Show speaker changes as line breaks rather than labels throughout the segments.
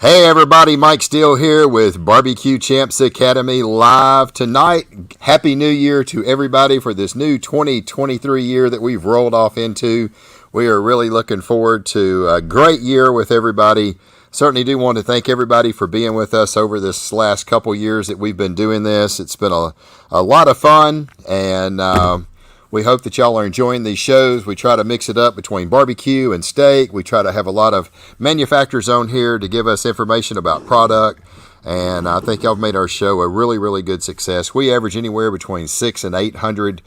Hey everybody, Mike Steele here with Barbecue Champs Academy live tonight. Happy New Year to everybody for this new 2023 year that we've rolled off into. We are really looking forward to a great year with everybody. Certainly do want to thank everybody for being with us over this last couple years that we've been doing this. It's been a lot of fun, and we hope that y'all are enjoying these shows. We try to mix it up between barbecue and steak. We try to have a lot of manufacturers on here to give us information about product. And I think y'all have made our show a really, really good success. We average anywhere between 600 and 800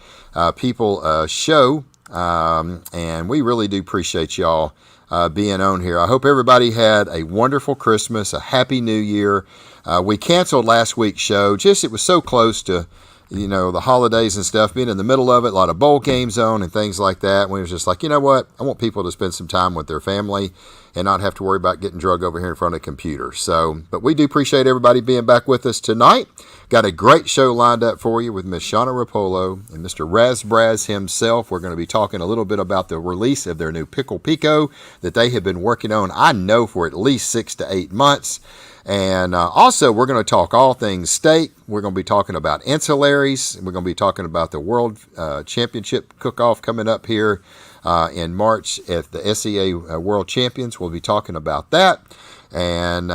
people a show. And we really do appreciate y'all being on here. I hope everybody had a wonderful Christmas, a happy New Year. We canceled last week's show. It was so close to the holidays and stuff, being in the middle of it, a lot of bowl games on and things like that. We was just like, you know what? I want people to spend some time with their family and not have to worry about getting drug over here in front of a computer. But we do appreciate everybody being back with us tonight. Got a great show lined up for you with Miss Shawna Roppolo and Mr. Braz himself. We're going to be talking a little bit about the release of their new Pickle Pico that they have been working on, I know, for at least 6 to 8 months. And also, we're going to talk all things steak. We're going to be talking about Ancillaries. We're going to be talking about the World Championship Cook-Off coming up here in March at the SEA World Champions. We'll be talking about that. And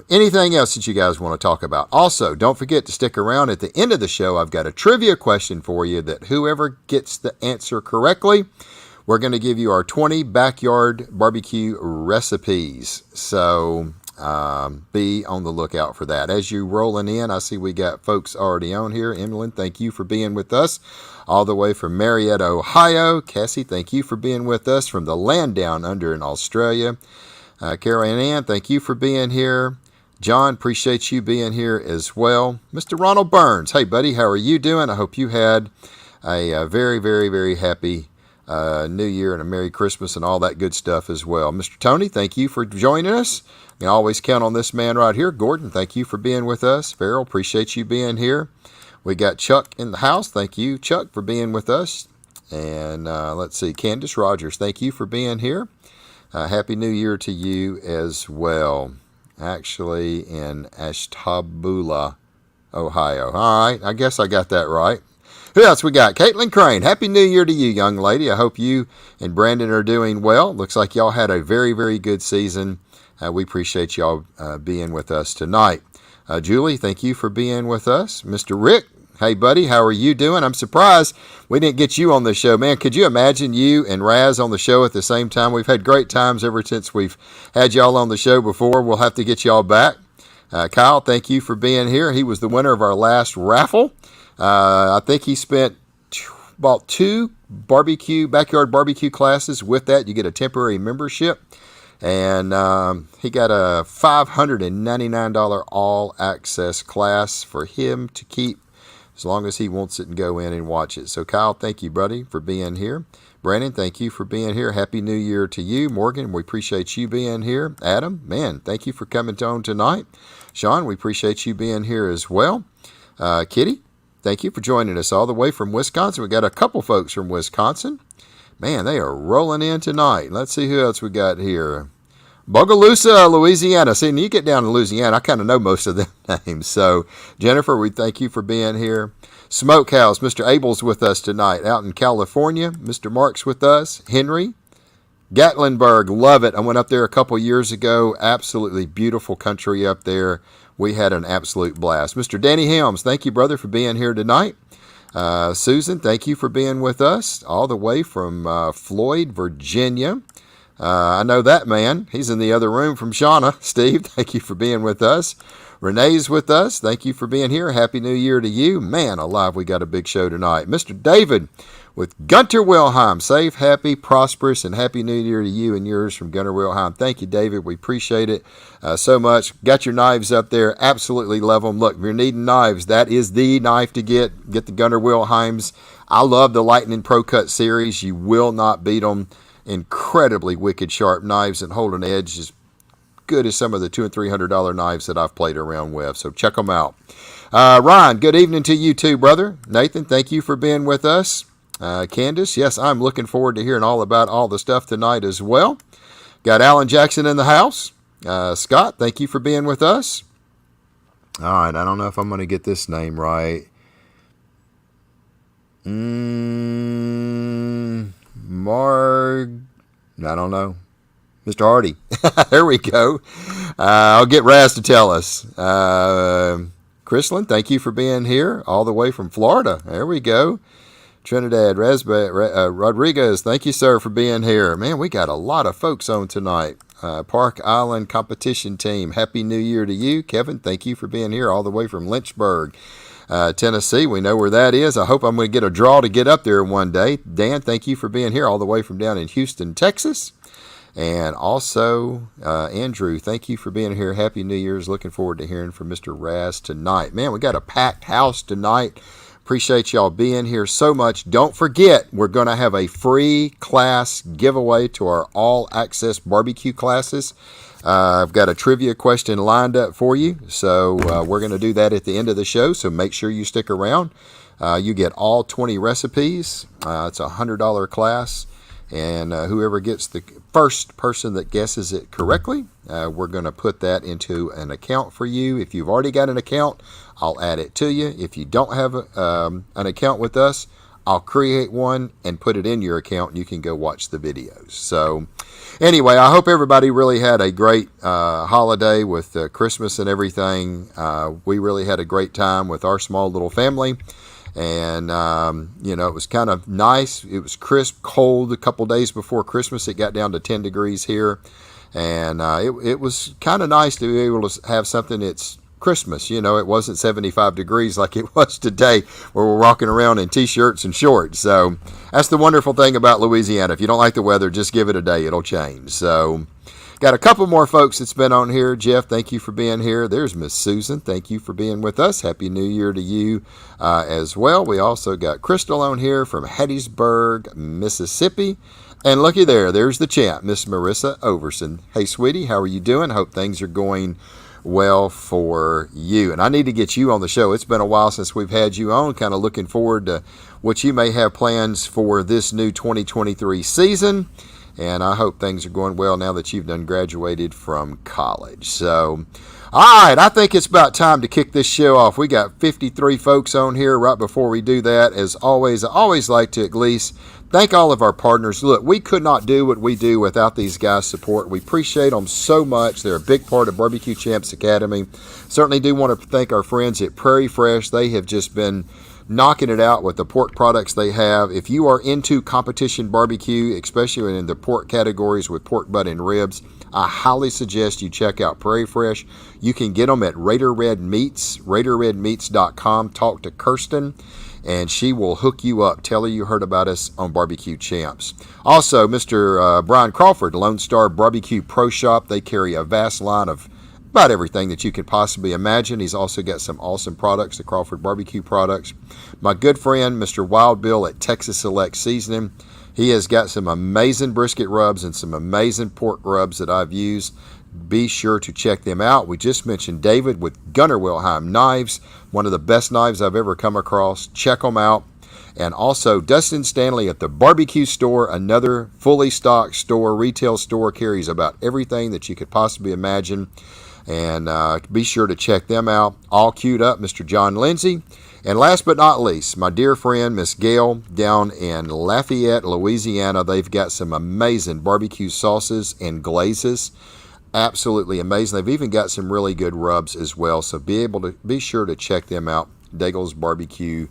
anything else that you guys want to talk about. Also, don't forget to stick around. At the end of the show, I've got a trivia question for you that whoever gets the answer correctly, we're going to give you our 20 backyard barbecue recipes. So be on the lookout for that. As you rolling in, I see we got folks already on here. Emlyn, thank you for being with us all the way from Marietta, Ohio. Cassie, thank you for being with us from the land down under in Australia. Carol Ann, thank you for being here. John, appreciate you being here as well. Mr. Ronald Burns, hey buddy, how are you doing? I hope you had a very, very, very happy New Year and a Merry Christmas and all that good stuff as well. Mr. Tony, thank you for joining us. You can always count on this man right here. Gordon, thank you for being with us. Farrell, appreciate you being here. We got Chuck in the house. Thank you, Chuck, for being with us. And let's see, Candace Rogers, thank you for being here. Happy New Year to you as well. Actually, in Ashtabula, Ohio. All right, I guess I got that right. Who else we got? Caitlin Crane. Happy New Year to you, young lady. I hope you and Brandon are doing well. Looks like y'all had a very, very good season. We appreciate y'all being with us tonight. Julie, thank you for being with us. Mr. Rick, hey, buddy, how are you doing? I'm surprised we didn't get you on the show. Man, could you imagine you and Raz on the show at the same time? We've had great times ever since we've had y'all on the show before. We'll have to get y'all back. Kyle, thank you for being here. He was the winner of our last raffle. I think he bought 2 backyard barbecue classes. With that, you get a temporary membership. And he got a $599 all-access class for him to keep as long as he wants it and go in and watch it. So, Kyle, thank you, buddy, for being here. Brandon, thank you for being here. Happy New Year to you. Morgan, we appreciate you being here. Adam, man, thank you for coming on tonight. Sean, we appreciate you being here as well. Kitty, thank you for joining us all the way from Wisconsin. We got a couple folks from Wisconsin. Man, they are rolling in tonight. Let's see who else we got here. Bogalusa, Louisiana. See, when you get down to Louisiana, I kind of know most of them names. So, Jennifer, we thank you for being here. Smokehouse, Mr. Abel's with us tonight out in California. Mr. Mark's with us. Henry, Gatlinburg, love it. I went up there a couple years ago. Absolutely beautiful country up there. We had an absolute blast. Mr. Danny Helms, thank you, brother, for being here tonight. Susan, thank you for being with us all the way from Floyd, Virginia. I know that man. He's in the other room from Shawna. Steve, thank you for being with us. Renee's with us. Thank you for being here. Happy New Year to you. Man alive, we got a big show tonight. Mr. David with Gunter Wilhelm. Safe, happy, prosperous, and Happy New Year to you and yours from Gunter Wilhelm. Thank you, David. We appreciate it so much. Got your knives up there. Absolutely love them. Look, if you're needing knives, that is the knife to get. Get the Gunter Wilhelms. I love the Lightning Pro Cut series. You will not beat them. Incredibly wicked sharp knives and hold an edge as good as some of the $200 and $300 knives that I've played around with. So check them out. Ryan, good evening to you too, brother. Nathan, thank you for being with us. Candace, yes, I'm looking forward to hearing all about all the stuff tonight as well. Got Alan Jackson in the house. Scott, thank you for being with us. All right, I don't know if I'm going to get this name right. I don't know. Mr. Hardy. There we go. I'll get Raz to tell us. Chrislyn, thank you for being here all the way from Florida. There we go. Trinidad Rodriguez, thank you, sir, for being here. Man, we got a lot of folks on tonight. Park Island Competition Team, Happy New Year to you. Kevin, thank you for being here all the way from Lynchburg, Tennessee. We know where that is. I hope I'm going to get a draw to get up there one day. Dan, thank you for being here all the way from down in Houston, Texas. And also, Andrew, thank you for being here. Happy New Year's. Looking forward to hearing from Mr. Raz tonight. Man, we got a packed house tonight. Appreciate y'all being here so much. Don't forget, we're going to have a free class giveaway to our all-access barbecue classes. I've got a trivia question lined up for you. So we're going to do that at the end of the show. So make sure you stick around. You get all 20 recipes. It's a $100 class. And whoever gets the first person that guesses it correctly, we're going to put that into an account for you. If you've already got an account, I'll add it to you. If you don't have an account with us, I'll create one and put it in your account, and you can go watch the videos. So anyway, I hope everybody really had a great holiday with Christmas and everything. We really had a great time with our small little family. And, it was kind of nice. It was crisp, cold a couple days before Christmas. It got down to 10 degrees here. And it was kind of nice to be able to have something that's Christmas. It wasn't 75 degrees like it was today where we're walking around in T-shirts and shorts. So that's the wonderful thing about Louisiana. If you don't like the weather, just give it a day. It'll change. So got a couple more folks that's been on here. Jeff, thank you for being here. There's Miss Susan. Thank you for being with us. Happy New Year to you as well. We also got Crystal on here from Hattiesburg, Mississippi. And looky there, there's the champ, Miss Marissa Overson. Hey, sweetie, how are you doing? Hope things are going well for you. And I need to get you on the show. It's been a while since we've had you on. Kind of looking forward to what you may have plans for this new 2023 season. And I hope things are going well now that you've done graduated from college. So, all right, I think it's about time to kick this show off. We got 53 folks on here. Right before we do that, as always, I always like to at least thank all of our partners. Look, we could not do what we do without these guys' support. We appreciate them so much. They're a big part of Barbecue Champs Academy. Certainly do want to thank our friends at Prairie Fresh. They have just been knocking it out with the pork products they have. If you are into competition barbecue, especially in the pork categories with pork butt and ribs, I highly suggest you check out Prairie Fresh. You can get them at Raider Red Meats, RaiderRedMeats.com. Talk to Kirsten, and she will hook you up. Tell her you heard about us on Barbecue Champs. Also, Mr. Brian Crawford, Lone Star Barbecue Pro Shop. They carry a vast line of about everything that you could possibly imagine. He's also got some awesome products, the Crawford Barbecue products. My good friend, Mr. Wild Bill at Texas Select Seasoning. He has got some amazing brisket rubs and some amazing pork rubs that I've used. Be sure to check them out. We just mentioned David with Gunnar Wilhelm Knives, one of the best knives I've ever come across. Check them out. And also Dustin Stanley at the Barbecue Store, another fully stocked store, retail store, carries about everything that you could possibly imagine. And be sure to check them out. All queued up, Mr. John Lindsay. And last but not least, my dear friend, Miss Gail, down in Lafayette, Louisiana. They've got some amazing barbecue sauces and glazes. Absolutely amazing. They've even got some really good rubs as well. So be sure to check them out. Daigle's Barbecue.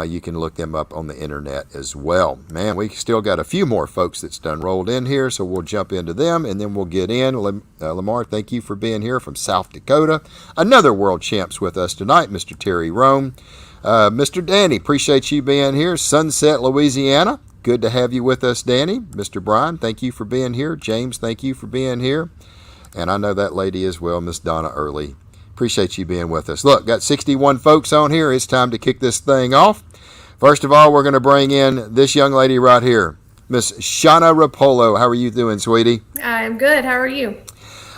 You can look them up on the internet as well. Man, we still got a few more folks that's done rolled in here, so we'll jump into them, and then we'll get in. Lamar, thank you for being here from South Dakota. Another world champs with us tonight, Mr. Terry Rome. Mr. Danny, appreciate you being here. Sunset, Louisiana. Good to have you with us, Danny. Mr. Brian, thank you for being here. James, thank you for being here. And I know that lady as well, Miss Donna Early. Appreciate you being with us. Look, got 61 folks on here. It's time to kick this thing off. First of all, we're going to bring in this young lady right here, Miss Shawna Roppolo. How are you doing, sweetie?
I'm good. How are you?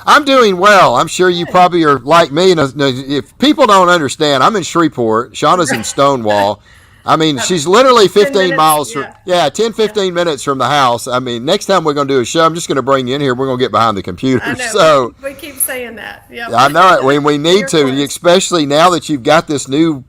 I'm doing well. I'm sure you probably are like me. If people don't understand, I'm in Shreveport. Shawna's in Stonewall. I mean, she's literally
10
15
minutes,
miles from, 10, 15 minutes from the house. I mean, next time we're going to do a show, I'm just going to bring you in here. We're going to get behind the computer.
I know.
So
We keep saying that. Yep.
I know it. We need
You're
to,
close.
especially now that you've got this new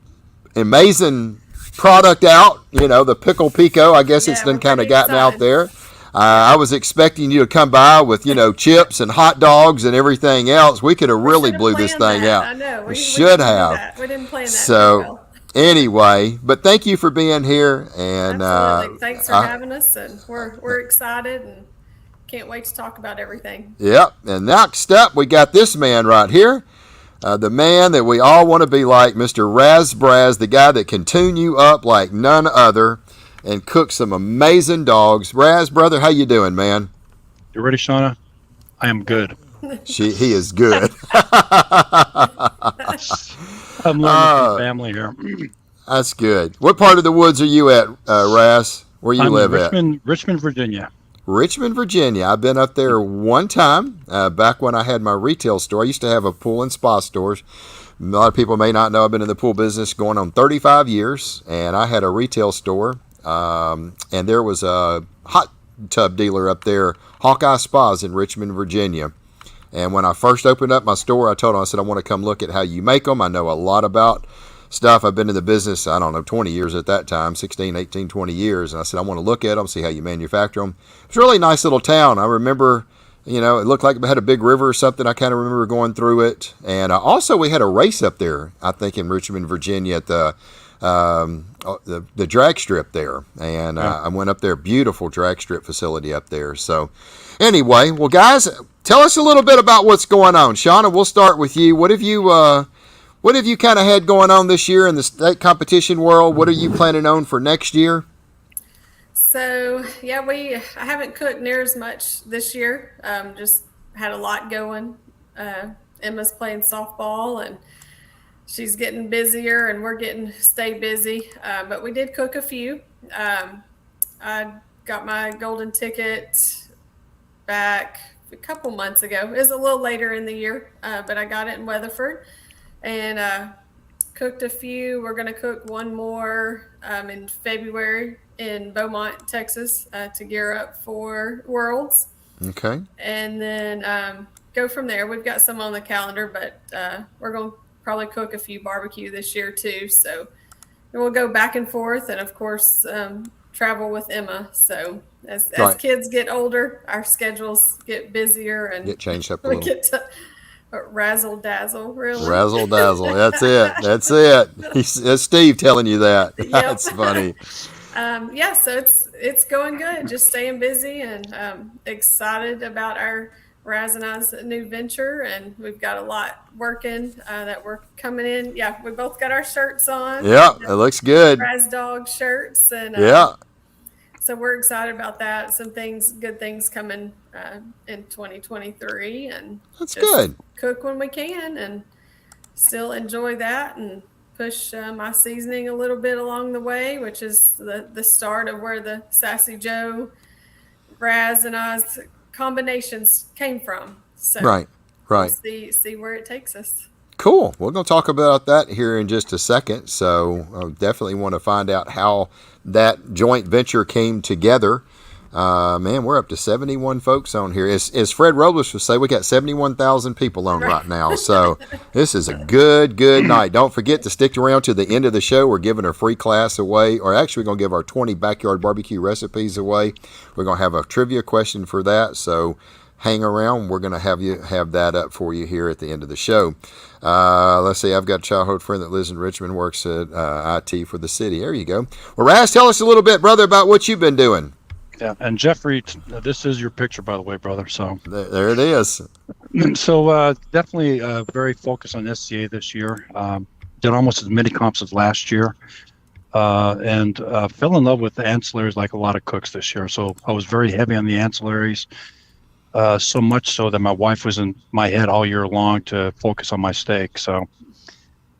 amazing product out, the Pickle Pico. I guess it's
We're
been kind of
pretty
gotten out
excited.
there. I was expecting you to come by with, chips and hot dogs and everything else. We could have
We
really
should have
blew this
planned
thing
that.
out.
I know.
We
We
should
didn't do
have.
that. We didn't plan that
So,
very well.
anyway, but thank you for being here. And
Absolutely. Thanks for having us, and we're excited and can't wait to talk about everything.
Yep. And next up, we got this man right here. The man that we all want to be like, Mr. Braz, the guy that can tune you up like none other and cook some amazing dogs. Raz, brother, how you doing, man?
You ready, Shawna? I am good.
He is good.
I'm learning from family here.
That's good. What part of the woods are you at, Raz? Where you live
in
at?
Richmond, Virginia.
Richmond, Virginia. I've been up there one time back when I had my retail store. I used to have a pool and spa stores. A lot of people may not know I've been in the pool business going on 35 years, and I had a retail store, and there was a hot tub dealer up there, Hawkeye Spas in Richmond, Virginia. And when I first opened up my store, I told him, I said, I want to come look at how you make them. I know a lot about stuff. I've been in the business, 20 years at that time, 16, 18, 20 years. And I said, I want to look at them, see how you manufacture them. It's a really nice little town. I remember, it looked like it had a big river or something. I kind of remember going through it. And also we had a race up there, I think in Richmond, Virginia at the drag strip there. And I went up there, beautiful drag strip facility up there. So anyway, well, guys, tell us a little bit about what's going on. Shawna, we'll start with you. What have you kind of had going on this year in the state competition world? What are you planning on for next year?
So I haven't cooked near as much this year. Just had a lot going. Emma's playing softball and she's getting busier, and we're getting stay busy. But we did cook a few. I got my golden ticket back a couple months ago. It was a little later in the year, but I got it in Weatherford. And cooked a few. We're going to cook one more in February in Beaumont, Texas, to gear up for Worlds.
Okay.
And then go from there. We've got some on the calendar, but we're going to probably cook a few barbecue this year too. So we'll go back and forth, and of course travel with Emma. So as kids get older, our schedules get busier and
get changed up a
we
little.
get to razzle dazzle, really.
Razzle dazzle. That's it. That's it. That's Steve telling you that.
Yep.
That's funny.
So it's going good. Just staying busy and excited about our Raz and I's new venture, and we've got a lot working that we're coming in. Yeah, we both got our shirts on.
Yeah, it looks good.
Raz dog shirts, and so we're excited about that. Some good things coming in 2023, and
that's
just
good.
Cook when we can, and still enjoy that, and push my seasoning a little bit along the way, which is the start of where the Sassy Joe, Raz, and I's combinations came from. So
right.
We'll see where it takes us.
Cool. We're going to talk about that here in just a second. So I definitely want to find out how that joint venture came together. Man, we're up to 71 folks on here. As Fred Robles would say, we got 71,000 people on right now. So this is a good night. Don't forget to stick around to the end of the show. We're giving a free class away, or actually we're going to give our 20 backyard barbecue recipes away. We're going to have a trivia question for that. So hang around. We're going to have that up for you here at the end of the show. Let's see. I've got a childhood friend that lives in Richmond, works at IT for the city. There you go. Well, Raz, tell us a little bit, brother, about what you've been doing.
Yeah, and Jeffrey, this is your picture, by the way, brother. So
there it is.
So definitely very focused on SCA this year. Did almost as many comps as last year, and fell in love with the ancillaries like a lot of cooks this year. So I was very heavy on the ancillaries, so much so that my wife was in my head all year long to focus on my steak. So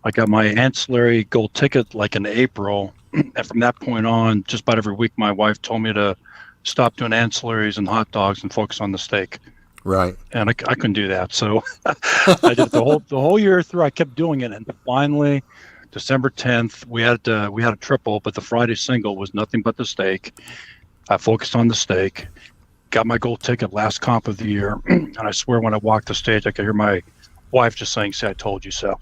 I got my ancillary gold ticket like in April, and from that point on, just about every week, my wife told me to stop doing ancillaries and hot dogs and focus on the steak.
Right.
And I couldn't do that. So I did the whole year through. I kept doing it. And finally, December 10th, we had a triple, but the Friday single was nothing but the steak. I focused on the steak. Got my gold ticket last comp of the year, and I swear when I walked the stage, I could hear my wife just saying, "See, I told you so."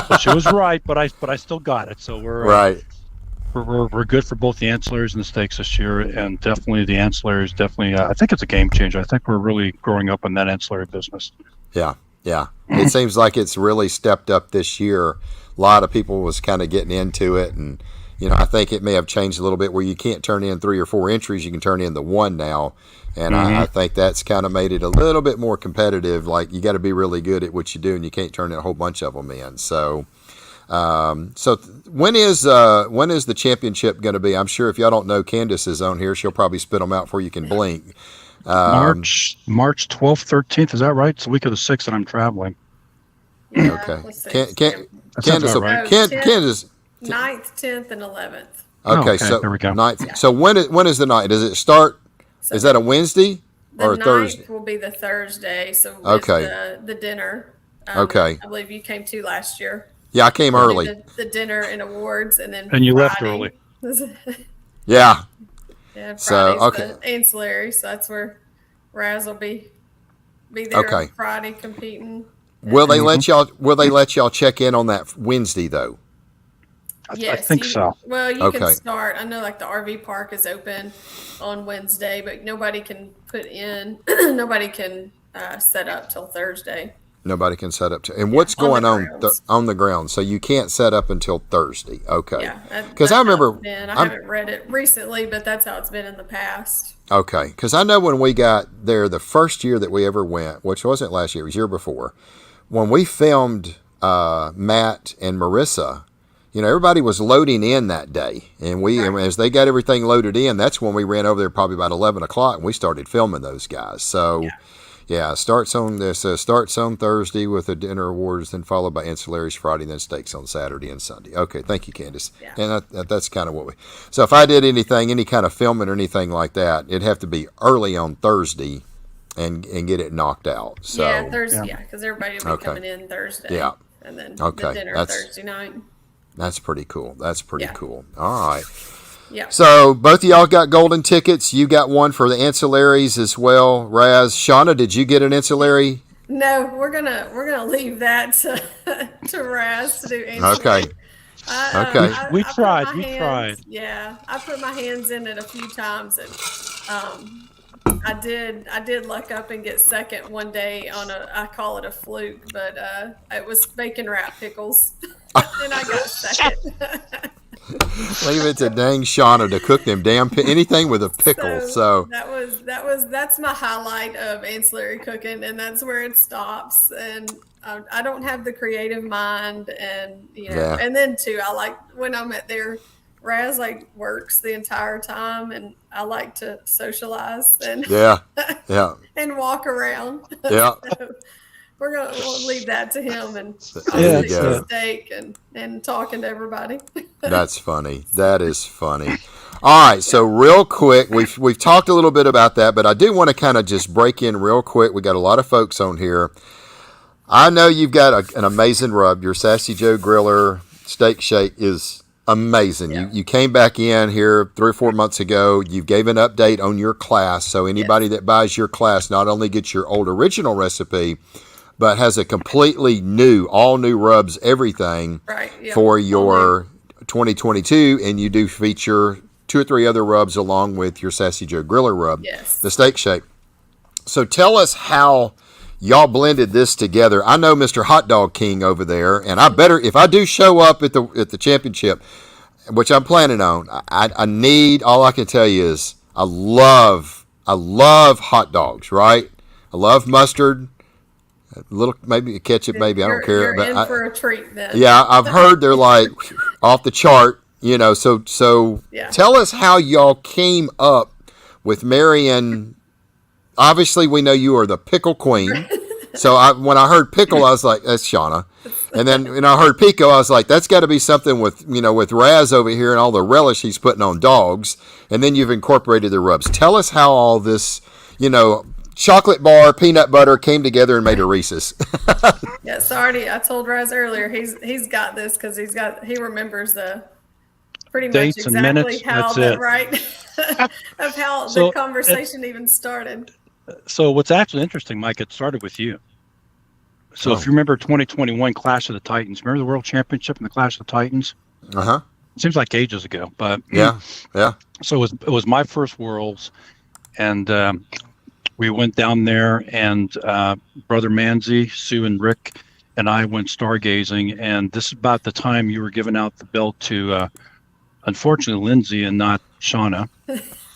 So she was right, but I still got it. So we're
Right.
We're good for both the ancillaries and the steaks this year, and definitely the ancillaries. Definitely, I think it's a game changer. I think we're really growing up in that ancillary business.
Yeah. Yeah. It seems like it's really stepped up this year. A lot of people was kind of getting into it, and I think it may have changed a little bit where you can't turn in 3 or 4 entries, you can turn in the one now, and I think that's kind of made it a little bit more competitive. Like, you got to be really good at what you do, and you can't turn in a whole bunch of them in. So, when is the championship going to be? I'm sure if y'all don't know, Candace is on here. She'll probably spit them out before you can blink.
March 12th, 13th. Is that right? It's the week of the 6th, and I'm traveling.
Yeah,
Okay.
let's see.
Candace,
about right.
Candace.
9th, 10th, and 11th.
Okay,
okay,
so
there we go.
ninth. So when is the night? Does it start?
So
Is that a Wednesday or a
the
Thursday?
9th will be the Thursday. So with
Okay.
the dinner.
Okay.
I believe you came to last year.
Yeah, I came early.
The dinner and awards, and then
And you left
Friday.
Yeah.
Yeah, Friday's
So, okay.
the ancillary, so that's where Raz will be there
Okay.
on Friday competing.
Will they let y'all check in on that Wednesday though?
I think so.
Well, you
Okay.
can start. I know, like, the RV park is open on Wednesday, but nobody can nobody can set up till Thursday.
Nobody can set up and what's
on the
going on
grounds.
on the ground? So you can't set up until Thursday. Okay.
Yeah,
Because I remember,
I haven't read it recently, but that's how it's been in the past.
okay, because I know when we got there the first year that we ever went, which wasn't last year, it was year before, when we filmed Matt and Marissa, everybody was loading in that day, and and as they got everything loaded in, that's when we ran over there probably about 11 o'clock, and we started filming those guys. So. Yeah, starts on Thursday with the dinner awards, then followed by ancillaries Friday, then steaks on Saturday and Sunday. Okay, thank you, Candace.
Yeah.
And that's kind of what we. So if I did any kind of filming or anything like that, it'd have to be early on Thursday, and get it knocked out. So
Yeah, Thursday. Yeah, because everybody will be coming in Thursday.
Yeah.
And then
Okay,
the dinner
that's-
Thursday night.
that's pretty cool. That's pretty
Yeah.
cool. All right.
Yeah.
So both of y'all got golden tickets. You got one for the ancillaries as well. Raz, Shawna, did you get an ancillary?
No, we're gonna leave that to Raz to do.
Okay. Okay.
We
put
tried,
my
we
hands-
tried.
Yeah, I put my hands in it a few times, and I did luck up and get second one day on I call it a fluke, but it was bacon wrap pickles, and I got second.
Leave it to dang Shawna to cook them damn anything with a pickle. So
That's my highlight of ancillary cooking, and that's where it stops. And I don't have the creative mind, and
Yeah.
and then too, I like when I'm at there. Raz works the entire time, and I like to socialize and
yeah,
and walk around.
yeah.
So we'll leave that to him, and
There
I'll
you
see
go.
the steak and talking to everybody.
That's funny. That is funny. All right, so real quick, we've talked a little bit about that, but I do want to kind of just break in real quick. We got a lot of folks on here. I know you've got an amazing rub. Your Sassy Joe Griller Steak Shake is amazing.
Yeah.
You came back in here 3 or 4 months ago. You gave an update on your class, so anybody that buys your class not only gets your old original recipe, but has a completely all new rubs, everything
Right. Yeah.
for your 2022, and you do feature 2 or 3 other rubs along with your Sassy Joe Griller rub,
Yes.
the steak shake. So tell us how y'all blended this together. I know Mr. Hot Dog King over there, and if I do show up at the championship, which I'm planning on, I need, all I can tell you is I love hot dogs, right? I love mustard. A little, maybe ketchup, maybe, I don't care.
You're
But
in for a treat then.
yeah, I've heard they're like off the chart, so
Yeah.
tell us how y'all came up with marrying. Obviously, we know you are the pickle queen. So when I heard pickle, I was like, that's Shawna. And then when I heard pico, I was like, that's got to be something with Raz over here and all the relish he's putting on dogs. And then you've incorporated the rubs. Tell us how all this, chocolate bar, peanut butter came together and made a Reese's.
Yeah, so I told Raz earlier he's got this because he remembers the pretty much
Dates and
exactly
minutes.
how
That's
that
it.
right of how the
So,
conversation even started.
so what's actually interesting, Mike, it started with you. So
Oh.
if you remember 2021 Clash of the Titans, remember the World Championship and the Clash of the Titans?
Uh-huh.
Seems like ages ago, but
Yeah.
so it was my first Worlds, and we went down there, and Brother Manzi, Sue, and Rick, and I went stargazing, and this is about the time you were giving out the belt to, unfortunately, Lindsay and not Shawna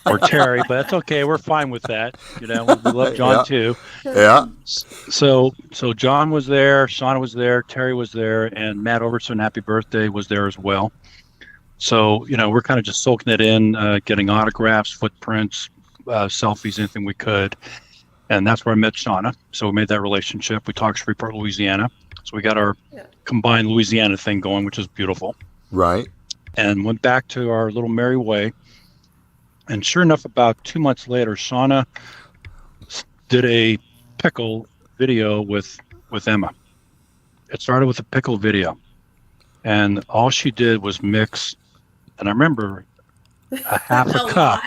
or Terry, but that's okay. We're fine with that. You know, we love John
Yeah.
too.
Yeah.
So John was there, Shawna was there, Terry was there, and Matt Overton, Happy Birthday, was there as well. So, you know, we're kind of just soaking it in, getting autographs, footprints, selfies, anything we could. And that's where I met Shawna. So we made that relationship. We talked Shreveport, Louisiana. So we got our combined Louisiana thing going, which is beautiful.
Right.
And went back to our little merry way. And sure enough, about 2 months later, Shawna did a pickle video with Emma. It started with a pickle video. And all she did was mix, and I remember a half a cup.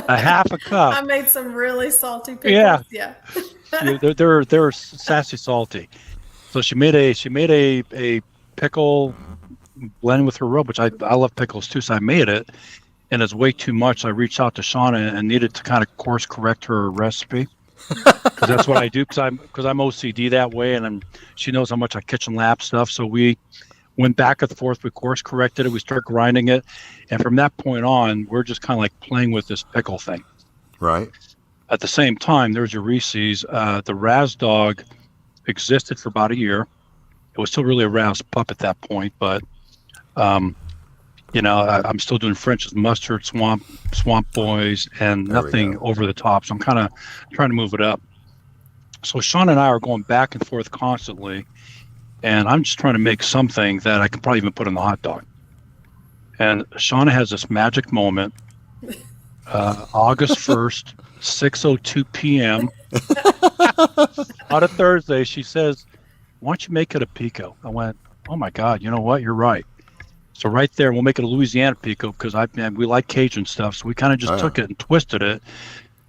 A half a cup.
I made some really salty pickles. Yeah.
They're sassy salty. So she made a pickle blend with her rub, which I love pickles too. So I made it, and it's way too much. I reached out to Shawna and needed to kind of course correct her recipe. Because that's what I do. Because I'm OCD that way, and she knows how much I kitchen lap stuff. So we went back and forth. We course corrected it. We started grinding it, and from that point on, we're just kind of like playing with this pickle thing.
Right.
At the same time, there's your Reese's. The Raz dog existed for about a year. It was still really a Raz pup at that point, but you know, I'm still doing French's mustard, swamp boys, and nothing over the top. So I'm kind of trying to move it up. So Sean and I are going back and forth constantly, and I'm just trying to make something that I can probably even put in the hot dog. And Shawna has this magic moment, August 1st, 6:02 p.m. on a Thursday. She says, "Why don't you make it a pico?" I went, "Oh my God, you know what? You're right." So right there, we'll make it a Louisiana pico because we like Cajun stuff. So we kind of just took it and twisted it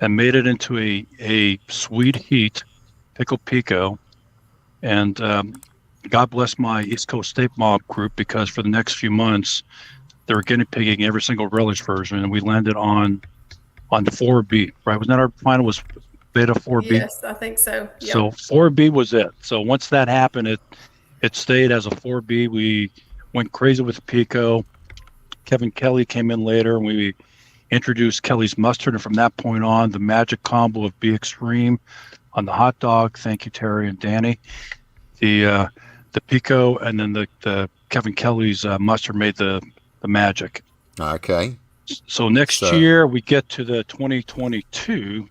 and made it into a sweet heat pickle pico. And God bless my East Coast State Mob group, because for the next few months, they were guinea pigging every single relish version, and we landed on 4B, right? Wasn't that our final was beta 4B?
Yes, I think so. Yep.
So 4B was it. So once that happened, it stayed as a 4B. We went crazy with the pico. Kevin Kelly came in later, and we introduced Kelly's mustard, and from that point on, the magic combo of B Extreme on the hot dog. Thank you, Terry and Danny. The pico, and then the Kevin Kelly's mustard made the magic.
Okay.
So next year we get to the 2022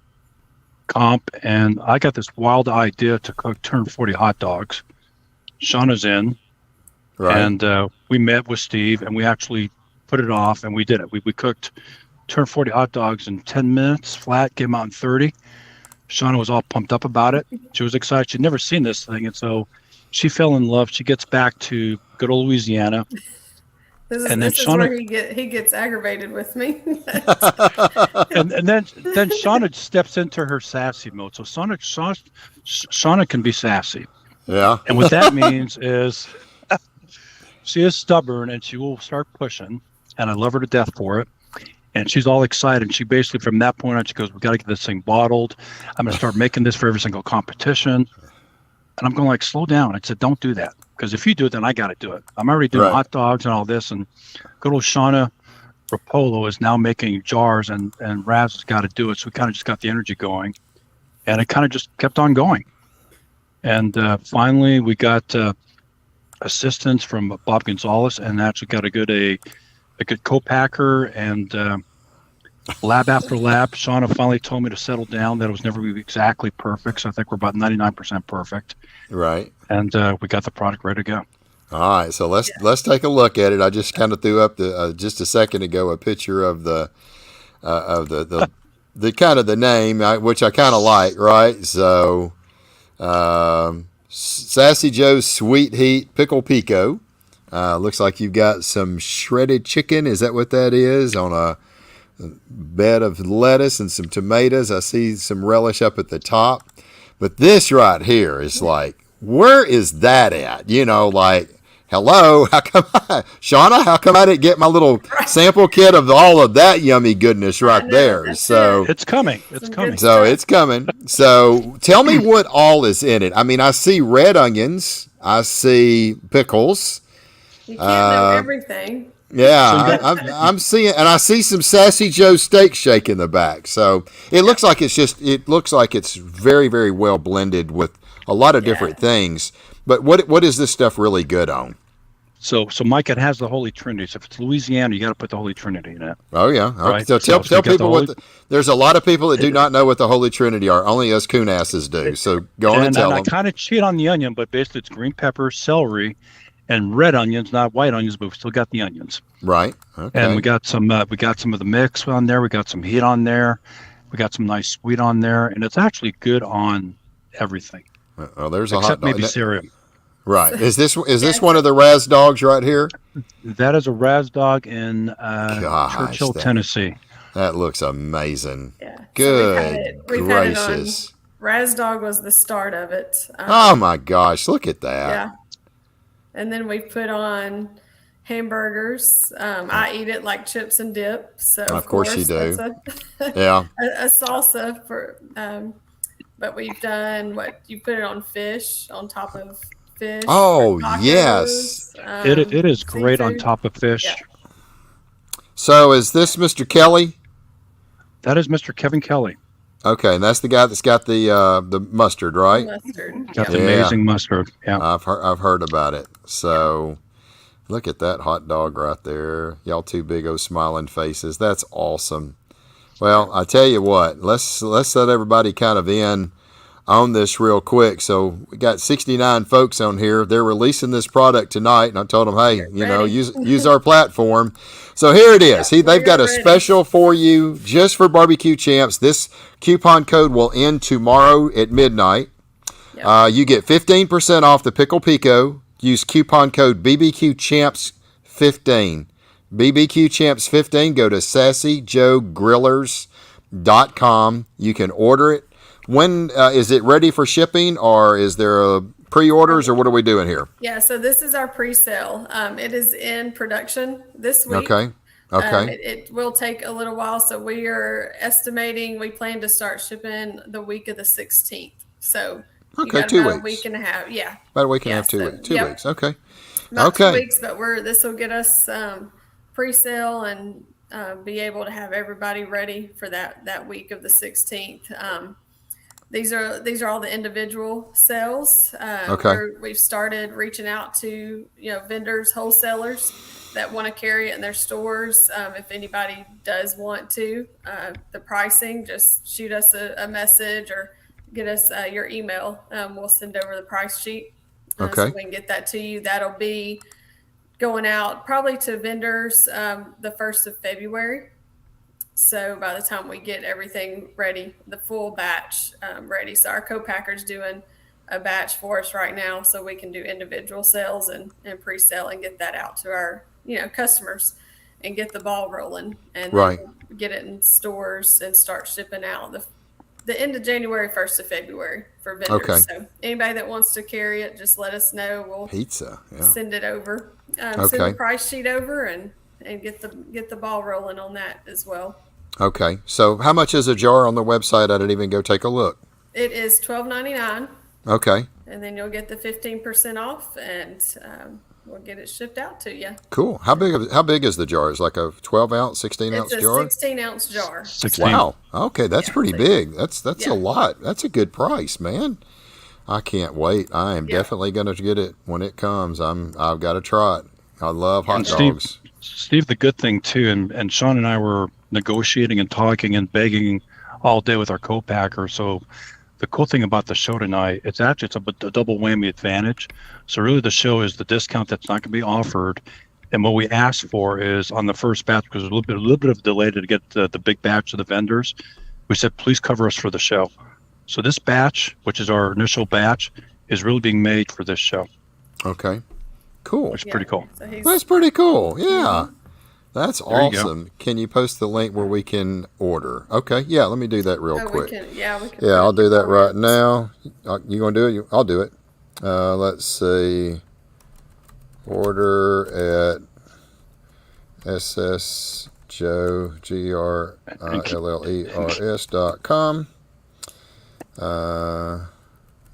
comp, and I got this wild idea to cook turn 40 hot dogs. Shawna's in, right. And we met with Steve, and we actually put it off, and we did it. We cooked turn 40 hot dogs in 10 minutes flat, gave them out in 30. Shawna was all pumped up about it. She was excited. She'd never seen this thing, and so she fell in love. She gets back to good old Louisiana.
This is where he gets aggravated with me.
and then Shawna steps into her sassy mode. So Shawna can be sassy.
Yeah.
And what that means is she is stubborn, and she will start pushing, and I love her to death for it. And she's all excited. She basically, from that point on, she goes, "We got to get this thing bottled. I'm going to start making this for every single competition." And I'm going like, "Slow down." I said, "Don't do that. Because if you do it, then I got to do it. I'm already doing hot dogs and all this." And good old Shawna Roppolo is now making jars, and Raz has got to do it. So we kind of just got the energy going. And it kind of just kept on going. And finally, we got assistance from Bob Gonzalez, and actually got a good co-packer, and lab after lab. Shawna finally told me to settle down, that it was never going to be exactly perfect. So I think we're about 99% perfect.
Right.
And we got the product ready to go.
All right. So let's take a look at it. I just kind of threw up just a second ago a picture of the the kind of the name, which I kind of like, right? So, Sassy Joe's Sweet Heat Pickle Pico. Looks like you've got some shredded chicken. Is that what that is? On a bed of lettuce and some tomatoes. I see some relish up at the top. But this right here is like, where is that at? You know, like, hello, Shawna, how come I didn't get my little sample kit of all of that yummy goodness right there? So
it's coming. It's coming.
So it's coming. So tell me what all is in it. I mean, I see red onions. I see pickles.
You can't know everything.
Yeah, I'm seeing, and I see some Sassy Joe steak shake in the back. So it looks like it's very, very well blended with a lot of different things. But what is this stuff really good on?
So Mike, it has the Holy Trinity. So if it's Louisiana, you got to put the Holy Trinity in it.
Oh yeah. Okay.
Right.
So tell people there's a lot of people that do
Yeah.
not know what the Holy Trinity are. Only us coon asses do. So go on and tell
I
them.
kind of cheat on the onion, but basically it's green pepper, celery, and red onions, not white onions, but we still got the onions.
Right. Okay.
And we got some of the mix on there. We got some heat on there. We got some nice sweet on there, and it's actually good on everything.
Oh, there's a
except
hot dog.
maybe cereal.
Right. Is this one of the Raz dogs right here?
That is a Raz dog in Churchill, Tennessee.
That looks amazing.
Yeah. So
Good
we've had it
gracious.
on. Raz Dog was the start of it.
Oh my gosh, look at that.
Yeah. And then we put on hamburgers. I eat it like chips and dip. So of
course you do.
That's
Yeah.
a salsa for. But we've done you put it on fish, on top of fish.
Oh,
for tacos,
yes.
It is great on
seafood.
top of fish.
Yeah.
So is this Mr. Kelly?
That is Mr. Kevin Kelly.
Okay, and that's the guy that's got the mustard, right?
Mustard.
Got the
Yeah.
amazing mustard. Yeah.
I've heard about it. So look at that hot dog right there. Y'all two big old smiling faces. That's awesome. Well, I tell you what, let's let everybody kind of in on this real quick. So we got 69 folks on here. They're releasing this product tonight, and I told them, hey, use our platform. So here it is. They've got a special for you just for Barbecue Champs. This coupon code will end tomorrow at midnight. Yep. You get 15% off the Pickle Pico. Use coupon code BBQ Champs 15. BBQ Champs 15. Go to SassyJoeGrillers.com. You can order it. When is it ready for shipping, or is there a pre-orders, or what are we doing here?
Yeah, so this is our pre-sale. It is in production this week.
Okay.
It will take a little while, so we are estimating we plan to start shipping the week of the 16th. So you got
2
about
weeks.
a week and a half. Yeah.
About a week and a half, 2
so,
weeks. 2
yep.
weeks. Okay.
Not 2 weeks, but this will get us pre-sale and be able to have everybody ready for that week of the 16th. These are all the individual sales. We've started reaching out to vendors, wholesalers that want to carry it in their stores. If anybody does want to, the pricing, just shoot us a message or get us your email. We'll send over the price sheet so we can get that to you. That'll be going out probably to vendors the 1st of February. So by the time we get everything ready, the full batch ready. So our co-packer's doing a batch for us right now, so we can do individual sales and pre-sale and get that out to our customers and get the ball rolling and then get it in stores and start shipping out the end of January, 1st of February for vendors.
Okay.
So anybody that wants to carry it, just let us know. We'll send it over. Send the price sheet over and get the ball rolling on that as well.
Okay. So how much is a jar on the website? I didn't even go take a look.
It is $12.99.
Okay.
And then you'll get the 15% off, and we'll get it shipped out to you.
Cool. How big is the jar? Is it like a 12-ounce, 16-ounce jar?
It's a 16-ounce jar.
16.
Wow. Okay, that's pretty big. That's a lot. That's a good price, man. I can't wait. I am definitely going to get it when it comes. I've got to try it. I love hot dogs.
Steve, the good thing too, and Sean and I were negotiating and talking and begging all day with our co-packer. So the cool thing about the show tonight, it's a double whammy advantage. So really the show is the discount that's not going to be offered. And what we asked for is on the first batch, because there's a little bit of delay to get the big batch of the vendors. We said, please cover us for the show. So this batch, which is our initial batch, is really being made for this show.
Okay. Cool.
Which is pretty cool.
So
That's pretty cool. Yeah. That's
There you go.
awesome. Can you post the link where we can order? Okay. Yeah, let me do that real quick.
we can put
I'll
it
do that
before
right now. You going to do it? I'll do it. Let's see. Order at ssjoe.com.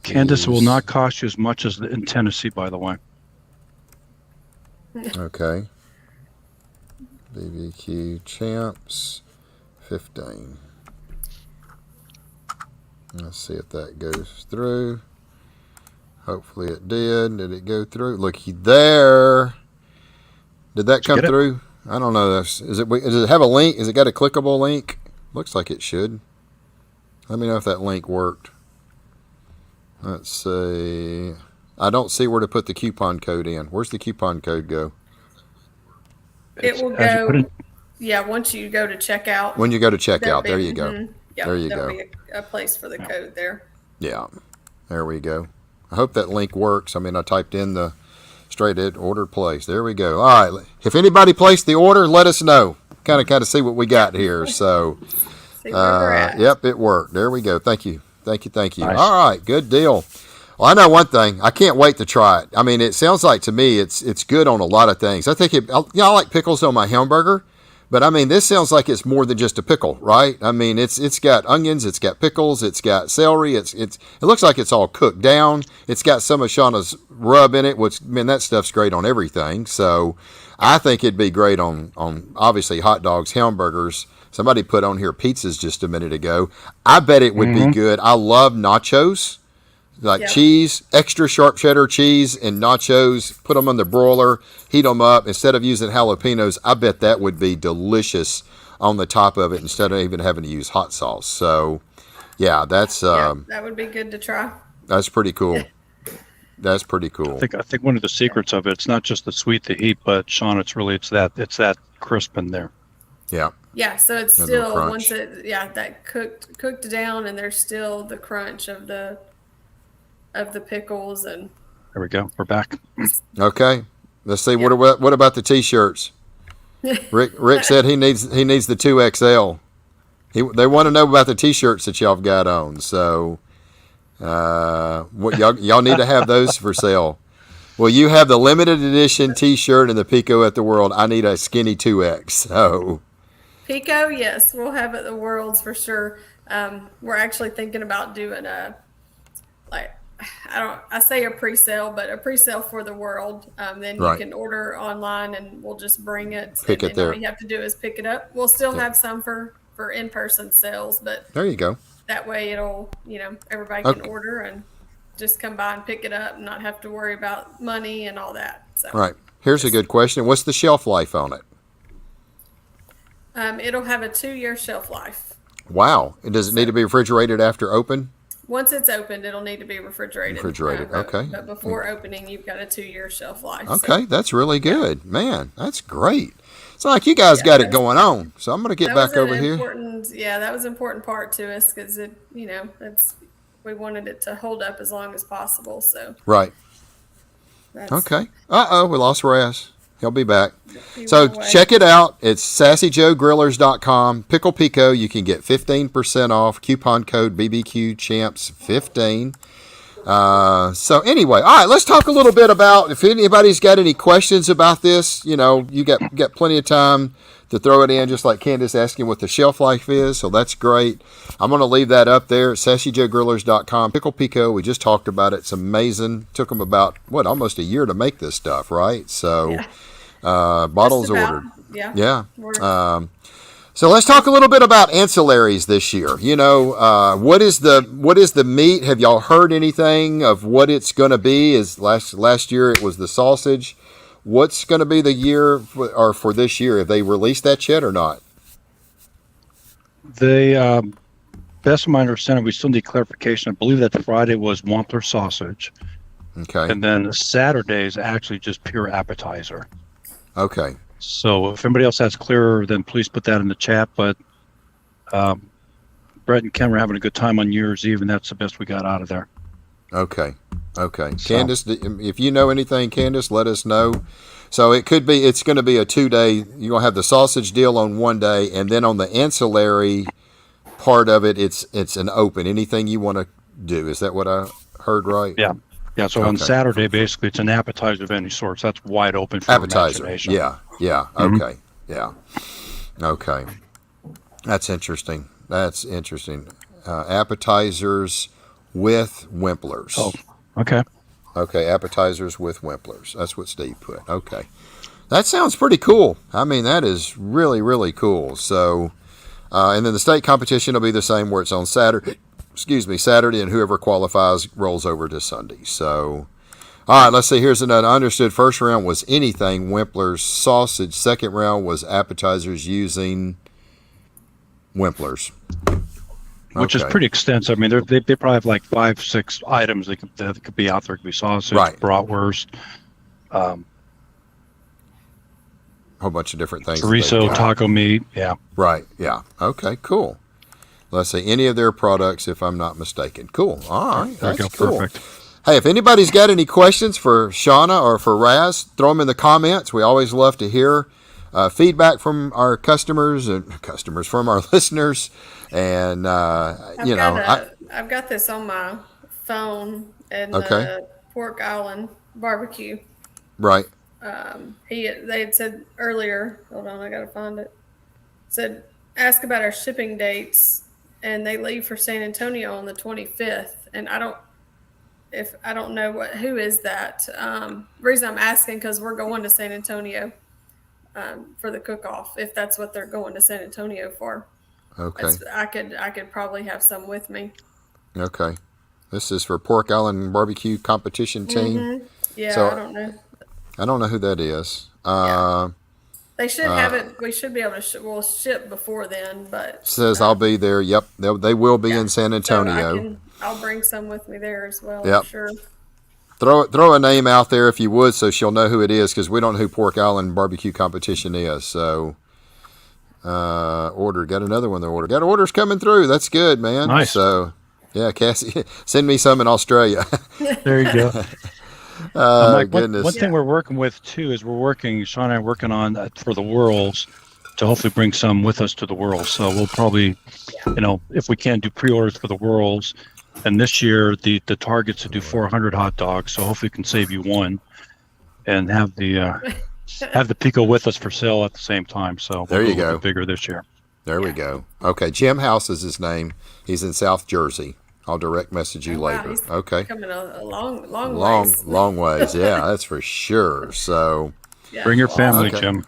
Candace will not cost you as much as in Tennessee, by the way.
Okay. BBQ Champs 15. Let's see if that goes through. Hopefully it did. Did it go through? Looky there. Did that come through? Does it have a link? Has it got a clickable link? Looks like it should. Let me know if that link worked. Let's see. I don't see where to put the coupon code in. Where's the coupon code go?
It will go. Yeah, once you go to checkout.
When you go to checkout, there you go.
Yeah,
there you
there'll
go.
be a place for the code there.
Yeah, there we go. I hope that link works. I mean, I typed in the straight at order place. There we go. All right. If anybody placed the order, let us know. Kind of see what we got here. So,
See where we're at.
Yep, it worked. There we go. Thank you. Nice. All right, good deal. Well, I know one thing. I can't wait to try it. I mean, it sounds like to me it's good on a lot of things. I think I like pickles on my hamburger, but I mean, this sounds like it's more than just a pickle, right? I mean, it's got onions, it's got pickles, it's got celery. It looks like it's all cooked down. It's got some of Shawna's rub in it, which that stuff's great on everything. So, I think it'd be great on obviously hot dogs, hamburgers. Somebody put on here pizzas just a minute ago. I bet it would be good. I love nachos, like cheese, extra sharp cheddar cheese and nachos. Put them on the broiler, heat them up. Instead of using jalapenos, I bet that would be delicious on the top of it instead of even having to use hot sauce. So, yeah, that's
that would be good to try.
That's pretty cool. That's pretty cool.
I think one of the secrets of it's not just the sweet, the heat, but Sean, it's that crisp in there.
Yeah.
Yeah, so it's
And
still
the
once that cooked down, and there's still the crunch of the pickles and.
There we go. We're back.
Okay. Let's see. What about the t-shirts? Rick said he needs the 2XL. They want to know about the t-shirts that y'all have got on. So, what y'all need to have those for sale. Well, you have the limited edition t-shirt and the Pico at the World. I need a skinny 2X. So.
Pico, yes, we'll have at the Worlds for sure. We're actually thinking about doing I say a pre-sale, but a pre-sale for the World. Then you can order online and we'll just bring it.
Pick it there.
All you have to do is pick it up. We'll still have some for in-person sales, but
there you go.
That way it'll, everybody can order and just come by and pick it up and not have to worry about money and all that. So.
Right. Here's a good question. What's the shelf life on it?
It'll have a 2-year shelf life.
Wow. Does it need to be refrigerated after open?
Once it's opened, it'll need to be refrigerated.
Okay.
But before opening, you've got a 2-year shelf life.
Okay, that's really good. Man, that's great. It's like you guys got it going on. So I'm going to get back over here.
Yeah, that was an important part to us because we wanted it to hold up as long as possible. So.
Right. Okay. We lost Raz. He'll be back. So check it out. It's sassyjoegrillers.com. Pickle Pico. You can get 15% off. Coupon code BBQ Champs 15. So anyway, all right. Let's talk a little bit about if anybody's got any questions about this. You got plenty of time to throw it in, just like Candace asking what the shelf life is. So that's great. I'm going to leave that up there at sassyjoegrillers.com. Pickle Pico. We just talked about it. It's amazing. Took them about almost a year to make this stuff, right? So.
Yeah.
Bottles ordered.
Yeah.
So let's talk a little bit about ancillaries this year. What is the meat? Have y'all heard anything of what it's going to be? Last year it was the sausage. What's going to be the year for this year? Have they released that yet or not?
They, best of my understanding, we still need clarification. I believe that Friday was Wampler sausage.
Okay.
And then Saturday is actually just pure appetizer.
Okay.
So if anybody else has clearer, then please put that in the chat. But Brett and Ken were having a good time on New Year's Eve, and that's the best we got out of there.
Okay. Okay.
So-
Candace, if you know anything, Candace, let us know. So it's going to be a 2-day, you're going to have the sausage deal on one day, and then on the ancillary part of it, it's an open. Anything you want to do. Is that what I heard right?
Yeah. Yeah, so on
Okay.
Saturday, basically, it's an appetizer of any sort. So that's wide open for
Appetizer.
imagination.
Yeah. Yeah.
Mhm.
Okay. Yeah. Okay. That's interesting. That's interesting. Appetizers with Wimplers.
Oh, okay.
Okay, appetizers with Wimplers. That's what Steve put. Okay. That sounds pretty cool. I mean, that is really, really cool. So, and then the state competition will be the same where it's on Saturday. Saturday, and whoever qualifies rolls over to Sunday. So, all right, let's see. Here's another understood. First round was anything Wimplers sausage. Second round was appetizers using Wimplers.
Which is
Okay.
pretty extensive. I mean, they probably have like 5-6 items that could be out there. It could be sausage,
Right.
bratwurst,
Whole bunch of different things. that they've
chorizo,
got.
taco meat. Yeah.
Right. Yeah. Okay. Cool. Let's see. Any of their products, if I'm not mistaken. Cool. All right.
There you
That's
go.
cool.
Perfect.
Hey, if anybody's got any questions for Shawna or for Raz, throw them in the comments. We always love to hear feedback from our customers from our listeners. And
I've got this on my phone and
Okay.
the Pork Island barbecue.
right.
They had said earlier, hold on, I gotta find it. Said ask about our shipping dates, and they leave for San Antonio on the 25th. And I don't know who is that. Reason I'm asking because we're going to San Antonio for the cook-off. If that's what they're going to San Antonio for,
Okay.
I could probably have some with me.
Okay. This is for Pork Island Barbecue Competition Team.
Mhm. Yeah,
So-
I don't know.
I don't know who that is.
They should have it. We should be able to. We'll ship before then, but
Says I'll be there. Yep. They will be in San Antonio.
So I'll bring some with me there as well.
Yep.
I'm sure.
Throw a name out there if you would, so she'll know who it is, because we don't know who Pork Island Barbecue Competition is. So, got another one. Got orders coming through. That's good, man.
Nice.
So, yeah, Cassie, send me some in Australia.
There you go. Mike,
Goodness.
One thing we're working with too is Sean and I are working on for the Worlds to hopefully bring some with us to the Worlds. So we'll probably, if we can, do pre-orders for the Worlds. And this year the target's to do 400 hot dogs. So hopefully we can save you one and have the Pico with us for sale at the same time. So
There you
we'll
go.
bit bigger this year.
There we go. Okay, Jim House is his name. He's in South Jersey. I'll direct message you
Wow,
later.
he's
Okay.
Coming a long ways.
Long ways. Yeah, that's for sure. So,
Yeah.
Bring your family,
Okay.
Jim.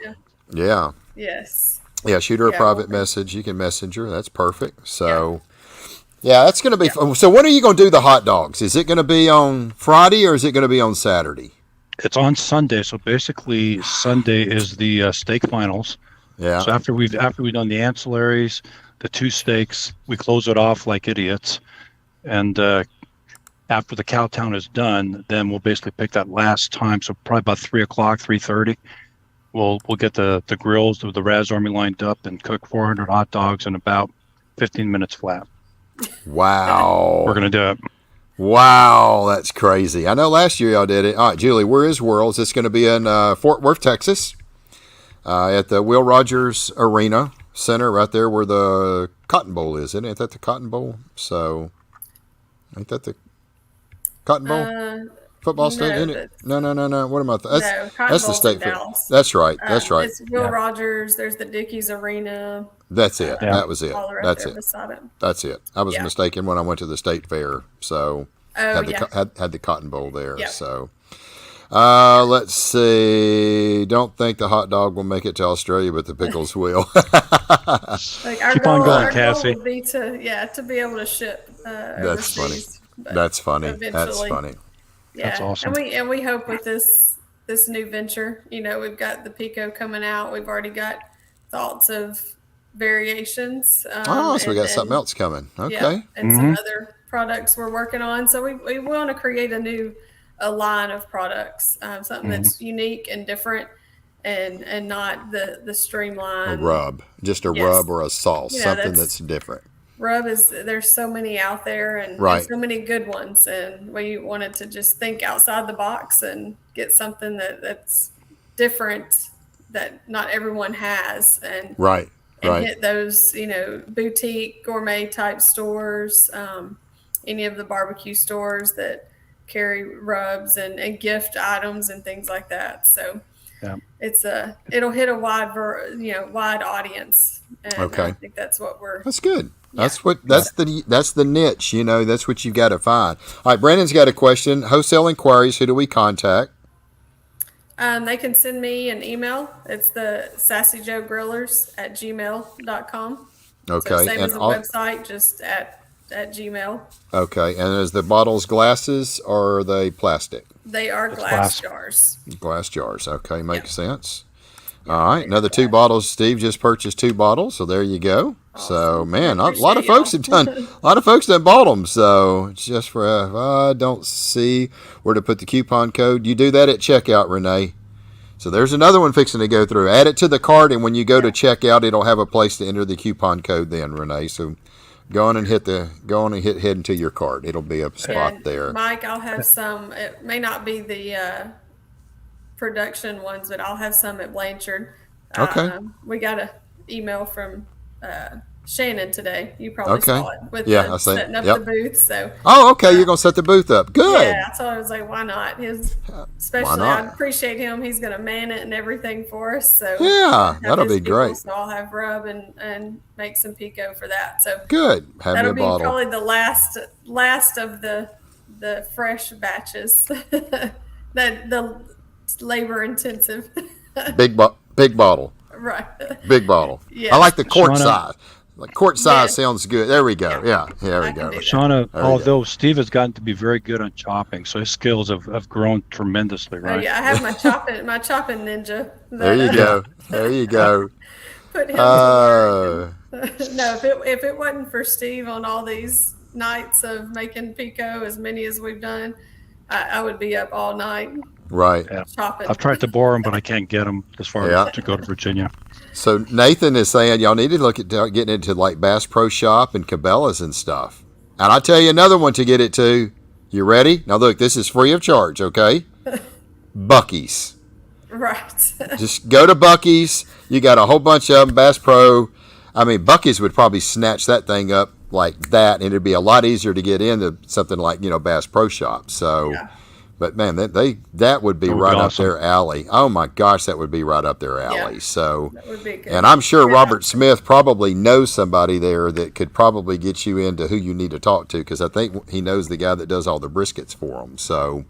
yeah.
Yes.
Yeah, shoot her a
Yeah,
private
we'll-
message. You can message her. That's perfect. So, yeah, that's going to be fun. So, when are you going to do the hot dogs? Is it going to be on Friday or is it going to be on Saturday?
It's on Sunday. So basically Sunday is the steak finals.
Yeah.
So after we've done the ancillaries, the 2 steaks, we close it off like idiots. And after the Cowtown is done, then we'll basically pick that last time. So probably about 3:00, 3:30. We'll get the grills with the Raz Army lined up and cook 400 hot dogs in about 15 minutes flat.
Wow.
We're gonna do it.
Wow, that's crazy. I know last year y'all did it. All right, Julie, where is Worlds? It's going to be in Fort Worth, Texas, at the Will Rogers Arena Center, right there where the Cotton Bowl is. Ain't that the Cotton Bowl? So, ain't that the Cotton Bowl? Football
no,
stadium? Isn't it? No. What am I?
No, Cotton
That's the
Bowl's in
state.
Dallas.
That's right. That's right.
It's Will Rogers. There's the Dickies Arena.
That's it.
Yeah.
That was it.
All right
That's
there
it.
beside it.
That's it. I was
Yeah.
mistaken when I went to the state fair. So
Oh,
had the Cotton Bowl there.
Yeah.
So let's see. Don't think the hot dog will make it to Australia, but the pickles will.
Like our
Keep
goal,
on going,
our
Cassie.
goal would be to be able to ship
That's funny.
overseas. But
That's funny. That's
eventually,
funny.
Yeah.
That's awesome.
And we hope with this new venture, we've got the Pico coming out. We've already got thoughts of variations.
So we got something else coming. Okay.
Yeah, and some other products we're working on. So we want to create a line of products, something that's unique and different, and not the
A
streamlined
rub, just a
Yes.
rub or a sauce,
Yeah,
something
that's-
that's different.
rub is there's so many out there and
Right.
so many good ones, and we wanted to just think outside the box and get something that's different that not everyone has, and
Right.
hit those boutique gourmet type stores, any of the barbecue stores that carry rubs and gift items and things like that. So
Yeah.
it'll hit a wide audience, and
Okay.
I think that's what we're.
That's good. That's the niche. That's what you've got to find. All right, Brandon's got a question. Wholesale inquiries. Who do we contact?
They can send me an email. It's the sassyjoegrillers@gmail.com.
Okay,
So same
and
as the website, just at Gmail.
Okay, and is the bottles glasses or are they plastic?
They are glass
glass.
jars.
Glass jars. Okay, makes sense. All right, another 2 bottles. Steve just purchased 2 bottles, so there you go.
Awesome.
So, man, a lot of
Appreciate
folks
y'all.
have done. A lot of folks have bought them. So, it's just for I don't see where to put the coupon code. You do that at checkout, Renee. So there's another one fixing to go through. Add it to the cart, and when you go to checkout, it'll have a place to enter the coupon code. Then, Renee. So, go on and hit head into your cart. It'll be a spot
And
there.
Mike, I'll have some. It may not be the production ones, but I'll have some at Blanchard.
Okay.
We got an email from Shannon today. You probably
Okay.
saw it with
Yeah, I see.
setting up
Yep.
the booth. So
Oh, okay. You're gonna set the booth up. Good.
yeah, so I was like, why not? Especially,
not?
I appreciate him. He's going to man it and everything for us. So
Yeah,
have
that'll
his
be
people,
great.
So I'll have rub and make some pico for that. So
Good. Have me
that'll
a
be
bottle.
probably the last of the fresh batches. that the labor intensive.
Big bottle.
Right.
Big bottle.
Yeah.
I like the quart
Shawna-
size. Like quart size
Yeah.
sounds good. There we go. Yeah. There we
I can
go.
do that.
Shauna,
There we
although Steve has gotten to be very good on chopping, so his skills have grown tremendously,
Oh
right?
yeah, I have my chopping ninja.
There you go. There you go.
Put him to
Uh,
work. No, if it wasn't for Steve on all these nights of making pico, as many as we've done, I would be up all night
right.
Yeah.
chopping.
I've tried to borrow him, but I can't get him as far
Yeah.
as to go to Virginia.
So Nathan is saying y'all need to look at getting into like Bass Pro Shop and Cabela's and stuff. And I'll tell you another one to get it to. You ready? Now look, this is free of charge, okay? Buc-ee's.
Right.
Just go to Buc-ee's. You got a whole bunch of them. Bass Pro. I mean, Buc-ee's would probably snatch that thing up like that, and it'd be a lot easier to get into something like Bass Pro Shop. So,
Yeah.
but man, that would be
That would
right
be
up
awesome.
their alley. Oh my gosh, that would be right up their alley.
Yeah.
So,
That would be good.
and I'm sure
Yeah.
Robert Smith probably knows somebody there that could probably get you into who you need to talk to, because I think he knows the guy that does all the briskets for them. So,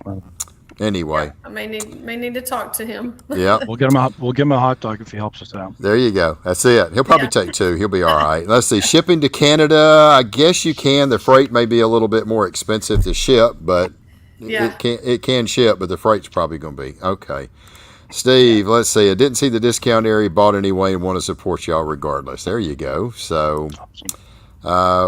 anyway,
I may need to talk to him.
yeah.
We'll give him a hot dog if he helps us out.
There you go. That's it. He'll probably
Yeah.
take 2. He'll be all right. Let's see. Shipping to Canada, I guess you can. The freight may be a little bit more expensive to ship, but
Yeah.
it can ship, but the freight's probably going to be. Okay. Steve, let's see. I didn't see the discount area, bought anyway, and want to support y'all regardless. There you go. So,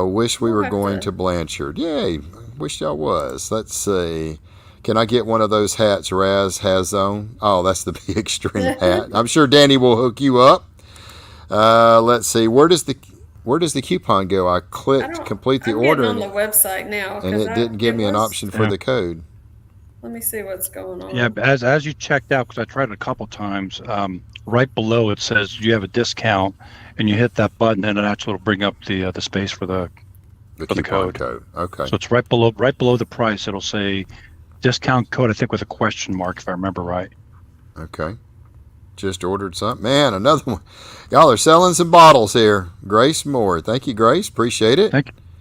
wish we
We'll
were
have
going
to-
to Blanchard. Yay. Wish y'all was. Let's see. Can I get one of those hats Raz has on? Oh, that's the big string hat. I'm sure Danny will hook you up. Let's see. Where does the coupon go? I clicked complete the
I'm
order,
getting on the website now,
and
'cause
it didn't give me an option for
Yeah.
the code.
Let me see what's going on.
Yeah, as you checked out, because I tried it a couple times, right below it says you have a discount, and you hit that button, and it actually will bring up the space for the.
The
For the
coupon
code.
Okay.
So it's right below the price. It'll say discount code, I think, with a question mark, if I remember right.
Okay. Just ordered something. Man, another one. Y'all are selling some bottles here. Grace Moore. Thank you, Grace. Appreciate it.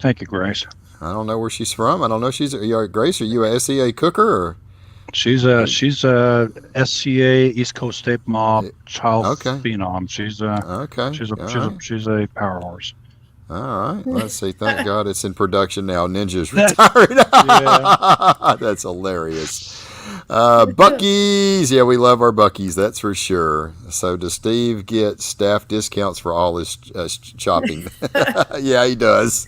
Thank you, Grace.
I don't know where she's from. I don't know. Grace, are you a SEA cooker or?
She's a SCA East Coast State Mob child
Okay.
phenom. She's
Okay.
she's a power horse.
All right. Let's see. Thank God it's in production now. Ninja's retired. That's hilarious. Buc-ee's. Yeah, we love our Buc-ee's. That's for sure. So does Steve get staff discounts for all his shopping? Yeah, he does.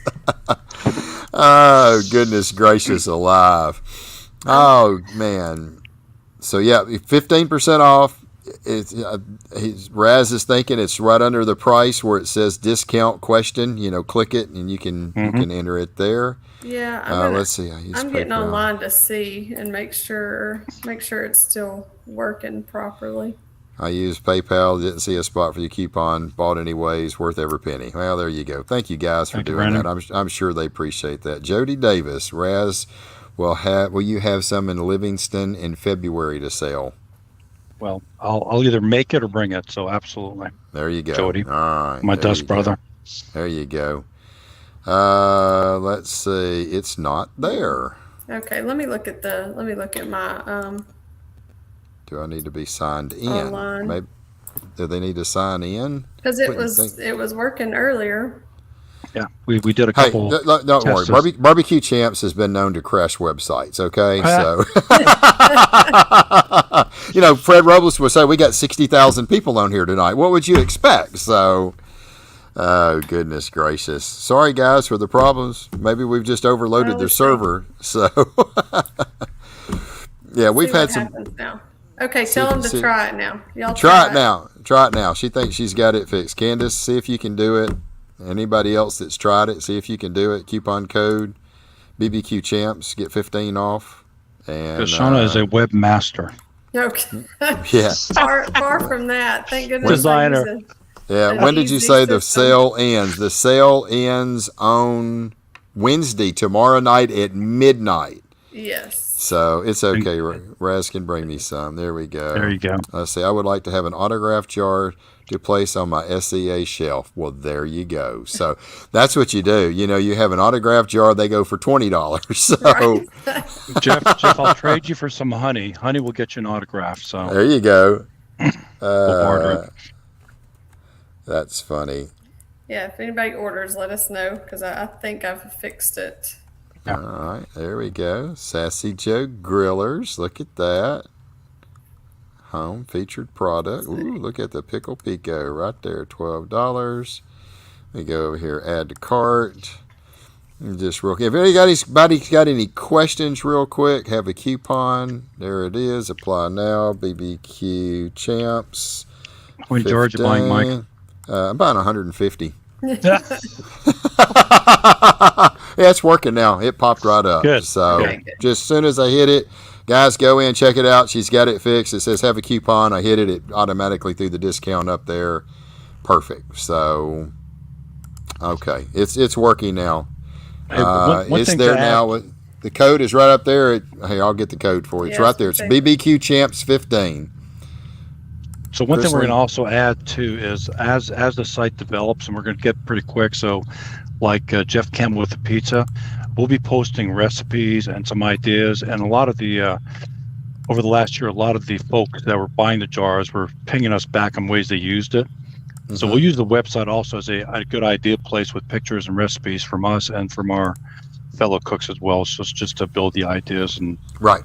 Oh, goodness gracious alive. Oh, man. So, yeah, 15% off. Raz is thinking it's right under the price where it says discount question. Click it and you can enter it there.
Yeah,
let's see.
I'm getting online to see and make sure it's still working properly.
I used PayPal. Didn't see a spot for your coupon. Bought anyways. Worth every penny. Well, there you go. Thank you guys for doing that. I'm sure they appreciate that. Jody Davis, Raz, will you have some in Livingston in February to sell?
Well, I'll either make it or bring it. So absolutely.
There you go,
Jody.
All right,
my dust brother.
There you go. Let's see. It's not there.
Okay, let me look at my
Do I need to be signed in?
online.
Maybe do they need to sign in?
Because it was working earlier.
Yeah, we did a couple.
Hey, don't worry. Barbecue Champs has been known to crash websites. Okay, so Fred Robles would say we got 60,000 people on here tonight. What would you expect? So. Oh, goodness gracious. Sorry, guys, for the problems. Maybe we've just overloaded their server. So, yeah, we've had some.
Now. Okay, tell them to try it now. Y'all
try it now. Try it now. She thinks she's got it fixed. Candace, see if you can do it. Anybody else that's tried it, see if you can do it. Coupon code BBQ Champs, get 15 off. And
Shawna is a webmaster.
Okay.
Yeah.
Far from that. Thank goodness.
Designer.
Yeah, when did you say the sale ends? The sale ends on Wednesday, tomorrow night at midnight.
Yes.
So it's okay. Raz can bring me some. There we go.
There you go.
Let's see. I would like to have an autographed jar to place on my SEA shelf. Well, there you go. So that's what you do. You have an autographed jar. They go for $20. So,
right.
Jeff, I'll trade you for some honey. Honey will get you an autograph. So
there you go.
We'll barter it.
That's funny.
Yeah, if anybody orders, let us know because I think I've fixed it.
Yeah. All right, there we go. Sassy Joe Grillers. Look at that. Home featured product. Ooh, look at the Pickle Pico right there, $12. We go over here, add to cart. Just real quick. If anybody's got any questions real quick, have a coupon. There it is. Apply now. BBQ Champs.
When George you buying, Mike?
I'm buying 150. Yeah, it's working now. It popped right up.
Good.
So
okay.
Just as soon as I hit it, guys, go in, check it out. She's got it fixed. It says have a coupon. I hit it. It automatically threw the discount up there. Perfect. So, okay. It's working now. It's there now. The code is right up there. Hey, I'll get the code for you. It's right there. It's BBQ Champs 15.
So one thing we're going to also add too is as the site develops, and we're going to get pretty quick. So, like Jeff Campbell with the pizza, we'll be posting recipes and some ideas. And a lot of the over the last year, a lot of the folks that were buying the jars were pinging us back on ways they used it. Mm-hmm. So we'll use the website also as a good idea place with pictures and recipes from us and from our fellow cooks as well. So it's just to build the ideas and
right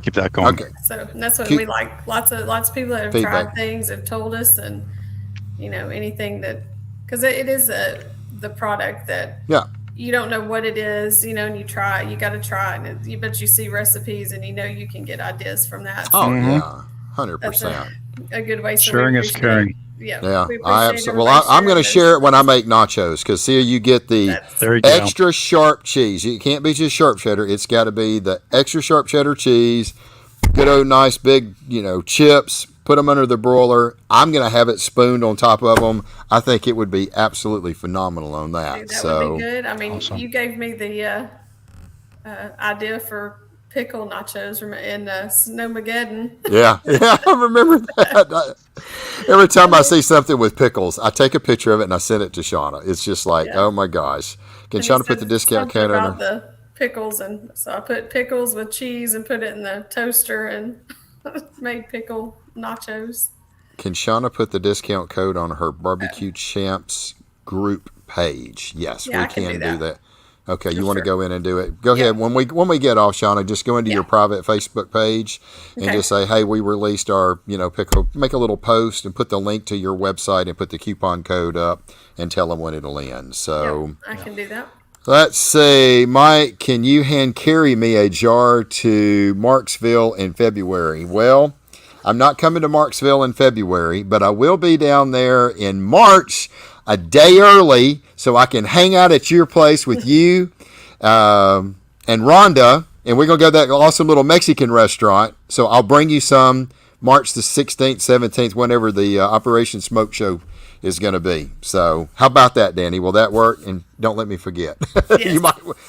keep that going.
Okay. So that's what we like. Lots of people that have tried things have told us, and anything that because it is the product that you don't know what it is, and you try it. You got to try it, but you see recipes and you can get ideas from that. So
yeah, 100%.
A good way. So
sharing is caring.
Yeah.
I absolutely. Well, I'm going to share it when I make nachos because here you get the extra sharp cheese. You can't be just sharp cheddar. It's got to be the extra sharp cheddar cheese. Good old nice big, chips. Put them under the broiler. I'm going to have it spooned on top of them. I think it would be absolutely phenomenal on that.
That would be good. I mean, awesome. You gave me the idea for pickle nachos in Snowmageddon.
Yeah, I remember that. Every time I see something with pickles, I take a picture of it and I send it to Shawna. It's just like, oh my gosh. Can Shawna put the discount code on
the pickles? And so I put pickles with cheese and put it in the toaster and made pickle nachos.
Can Shawna put the discount code on her Barbecue Champs group page? Yes, we can do that. Okay, you want to go in and do it. Go ahead. When we get off, Shawna, just go into your private Facebook page and just say, hey, we released our, pickle. Make a little post and put the link to your website and put the coupon code up and tell them when it'll end. So
I can do that.
Let's see. Mike, can you hand carry me a jar to Marksville in February? Well, I'm not coming to Marksville in February, but I will be down there in March, a day early, so I can hang out at your place with you and Rhonda, and we're going to go to that awesome little Mexican restaurant. So I'll bring you some March the 16th, 17th, whenever the Operation Smoke Show is going to be. So how about that, Danny? Will that work? And don't let me forget.
Yes.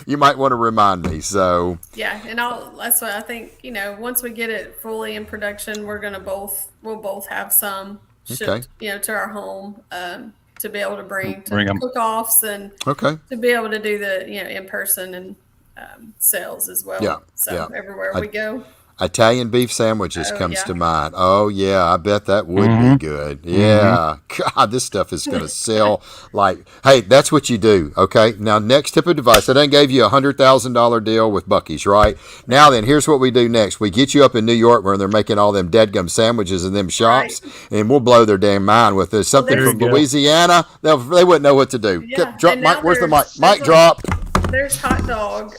you might want to remind me. So
yeah, and that's what I think. Once we get it fully in production, we'll both have some shipped, to our home to be able to bring cook-offs and to be able to do the in person and sales as well.
Yeah,
so everywhere we go.
Italian beef sandwiches comes to mind. Oh, yeah, I bet that would be good. Yeah. God, this stuff is going to sell like, hey, that's what you do, okay? Now, next tip of advice. I done gave you a $100,000 deal with Buc-ee's, right? Now then, here's what we do next. We get you up in New York where they're making all them deadgum sandwiches in them shops, and we'll blow their damn mind with this. Something from Louisiana, they wouldn't know what to do.
Yeah.
Mike, where's the mic? Mic drop.
There's hot dog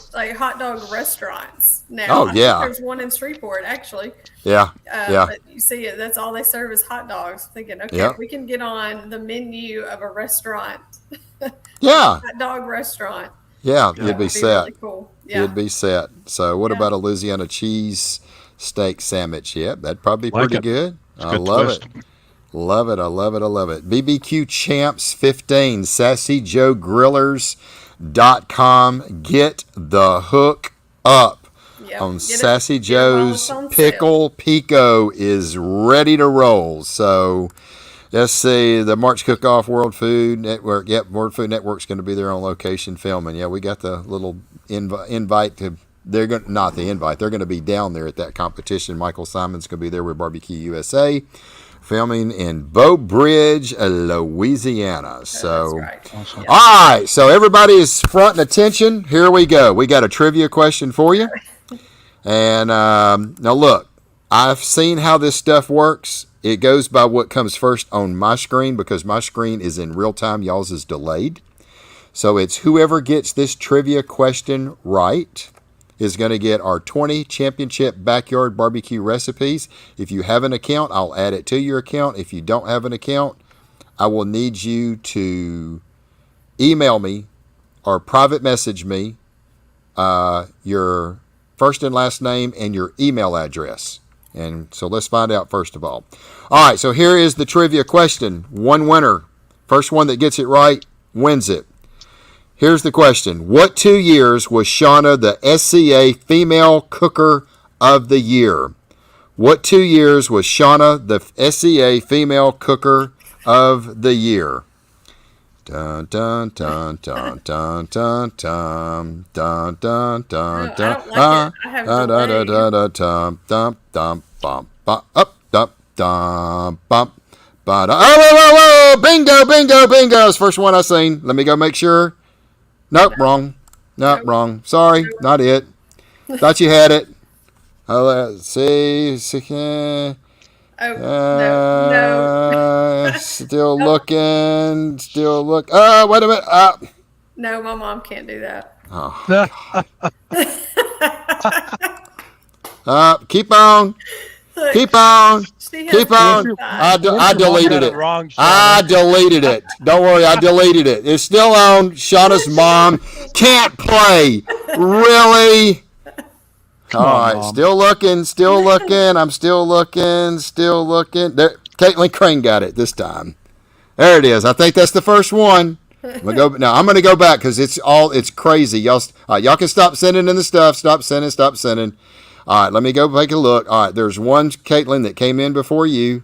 restaurants now.
Oh, yeah.
There's one in Shreveport, actually.
Yeah.
But you see it, that's all they serve is hot dogs. Thinking, okay, we can get on the menu of a restaurant.
Yeah.
Hot dog restaurant.
Yeah, you'd be set.
Really cool. Yeah.
You'd be set. So what about a Louisiana cheese steak sandwich? Yeah, that'd probably be pretty good. I love it. Love it. I love it. I love it. BBQ Champs 15, SassyJoeGrillers.com. Get the hook up on Sassy Joe's Pickle Pico is ready to roll. So let's see, the March Cook-Off World Food Network. Yep, World Food Network's going to be there on location filming. Yeah, we got the little invite to. They're going not the invite. They're going to be down there at that competition. Michael Simon's going to be there with Barbecue USA. Filming in Beau Bridge, Louisiana. So,
awesome.
All right. So everybody is front and attention. Here we go. We got a trivia question for you. And now look, I've seen how this stuff works. It goes by what comes first on my screen because my screen is in real time. Y'all's is delayed. So it's whoever gets this trivia question right is going to get our 20 championship backyard barbecue recipes. If you have an account, I'll add it to your account. If you don't have an account, I will need you to email me or private message me your first and last name and your email address. And so let's find out first of all. All right, so here is the trivia question. One winner. First one that gets it right wins it. Here's the question. What 2 years was Shawna the SCA Female Cooker of the Year? What 2 years was Shawna the SCA Female Cooker of the Year? Dun dun dun dun dun dun dun dun dun dun dun dun dun dun dun dun dun bum up dum dum bum. Oh, bingo, bingo, bingo. It's the first one I seen. Let me go make sure. Nope, wrong. Nope, wrong. Sorry, not it. Thought you had it. Let's see.
No.
Still looking. Still look. Oh, wait a minute.
No, my mom can't do that.
Oh. Keep on. Keep on. Keep on. I deleted it. I deleted it. Don't worry, I deleted it. It's still on. Shawna's mom can't play. Really? All right. Still looking. Still looking. I'm still looking. Still looking. There, Caitlin Crane got it this time. There it is. I think that's the first one. I'm going to go back because it's crazy. Y'all can stop sending in the stuff. Stop sending. All right, let me go take a look. All right, there's one, Caitlin, that came in before you,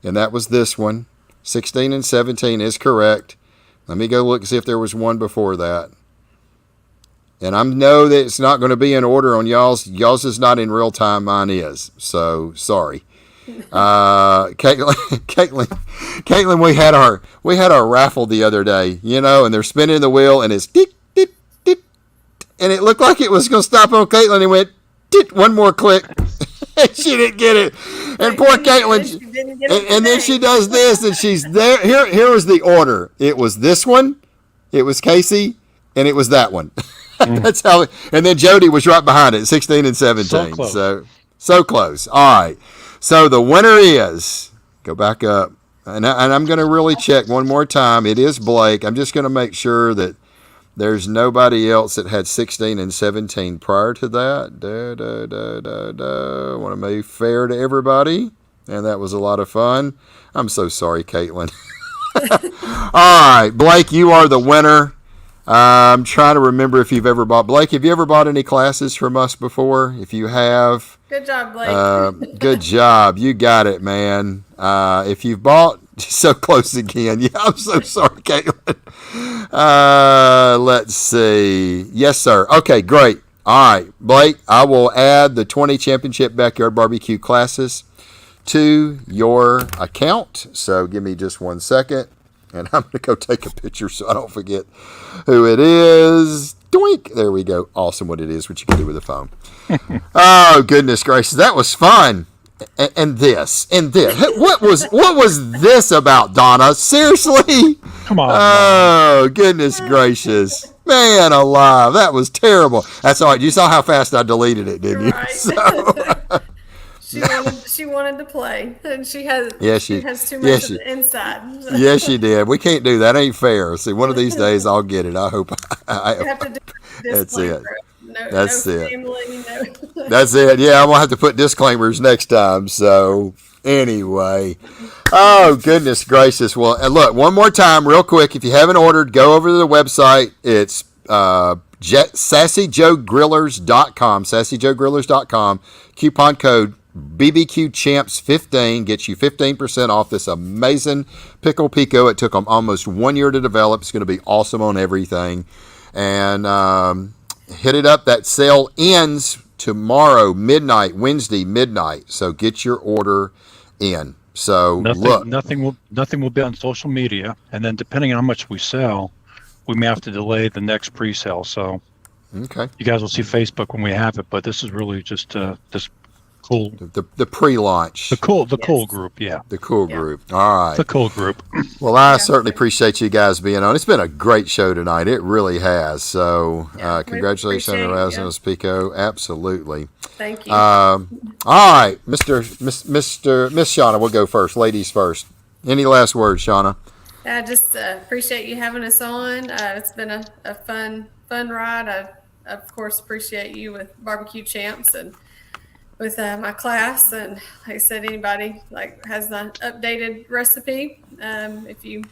and that was this one. 16 and 17 is correct. Let me go look and see if there was one before that. And I know that it's not going to be in order on y'all's. Y'all's is not in real time. Mine is. So, sorry. Caitlin, we had our raffle the other day, and they're spinning the wheel, and it's tick, tick, tick, and it looked like it was going to stop on Caitlin, and it went, one more click. She didn't get it. And poor Caitlin. And then she does this, and she's there. Here was the order. It was this one, it was Casey, and it was that one. That's how. And then Jody was right behind it, 16 and 17. So close. All right. So the winner is, go back up, and I'm going to really check one more time. It is Blake. I'm just going to make sure that there's nobody else that had 16 and 17 prior to that. I want to be fair to everybody, and that was a lot of fun. I'm so sorry, Caitlin. All right, Blake, you are the winner. I'm trying to remember if you've ever bought. Blake, have you ever bought any classes from us before? If you have,
Good job, Blake.
good job. You got it, man. If you've bought, so close again. Yeah, I'm so sorry, Caitlin. Let's see. Yes, sir. Okay, great. All right, Blake, I will add the 20 Championship Backyard Barbecue classes to your account. So give me just 1 second, and I'm going to go take a picture so I don't forget who it is. Doink. There we go. Awesome what you can do with a phone. Oh, goodness gracious. That was fun. And this. What was this about, Donna? Seriously?
Come on.
Oh, goodness gracious. Man alive. That was terrible. That's all right. You saw how fast I deleted it, didn't you?
Right.
So,
she wanted to play, and she has too much
yes,
of the inside.
yes, she did. We can't do that. Ain't fair. See, one of these days I'll get it. I hope.
You have to do
That's it.
That's it. Family,
That's it. Yeah, I'm gonna have to put disclaimers next time. So anyway, oh goodness gracious. Well, and look, one more time, real quick. If you haven't ordered, go over to the website. It's SassyJoeGrillers.com. SassyJoeGrillers.com. Coupon code BBQ Champs 15 gets you 15% off this amazing Pickle Pico. It took them almost 1 year to develop. It's going to be awesome on everything. And hit it up. That sale ends tomorrow midnight, Wednesday midnight. So get your order in. So
nothing will be on social media, and then depending on how much we sell, we may have to delay the next pre-sale. So
okay,
you guys will see Facebook when we have it, but this is really just this cool
the pre-launch,
the cool group, yeah,
the cool group. All right,
the cool group.
Well, I certainly appreciate you guys being on. It's been a great show tonight. It really has. So congratulations on Raz and Pico. Absolutely.
Thank you.
All right, Miss Shawna, we'll go first. Ladies first. Any last words, Shawna?
I just appreciate you having us on. It's been a fun ride. I of course appreciate you with Barbecue Champs and with my class. And like I said, anybody has the updated recipe, if you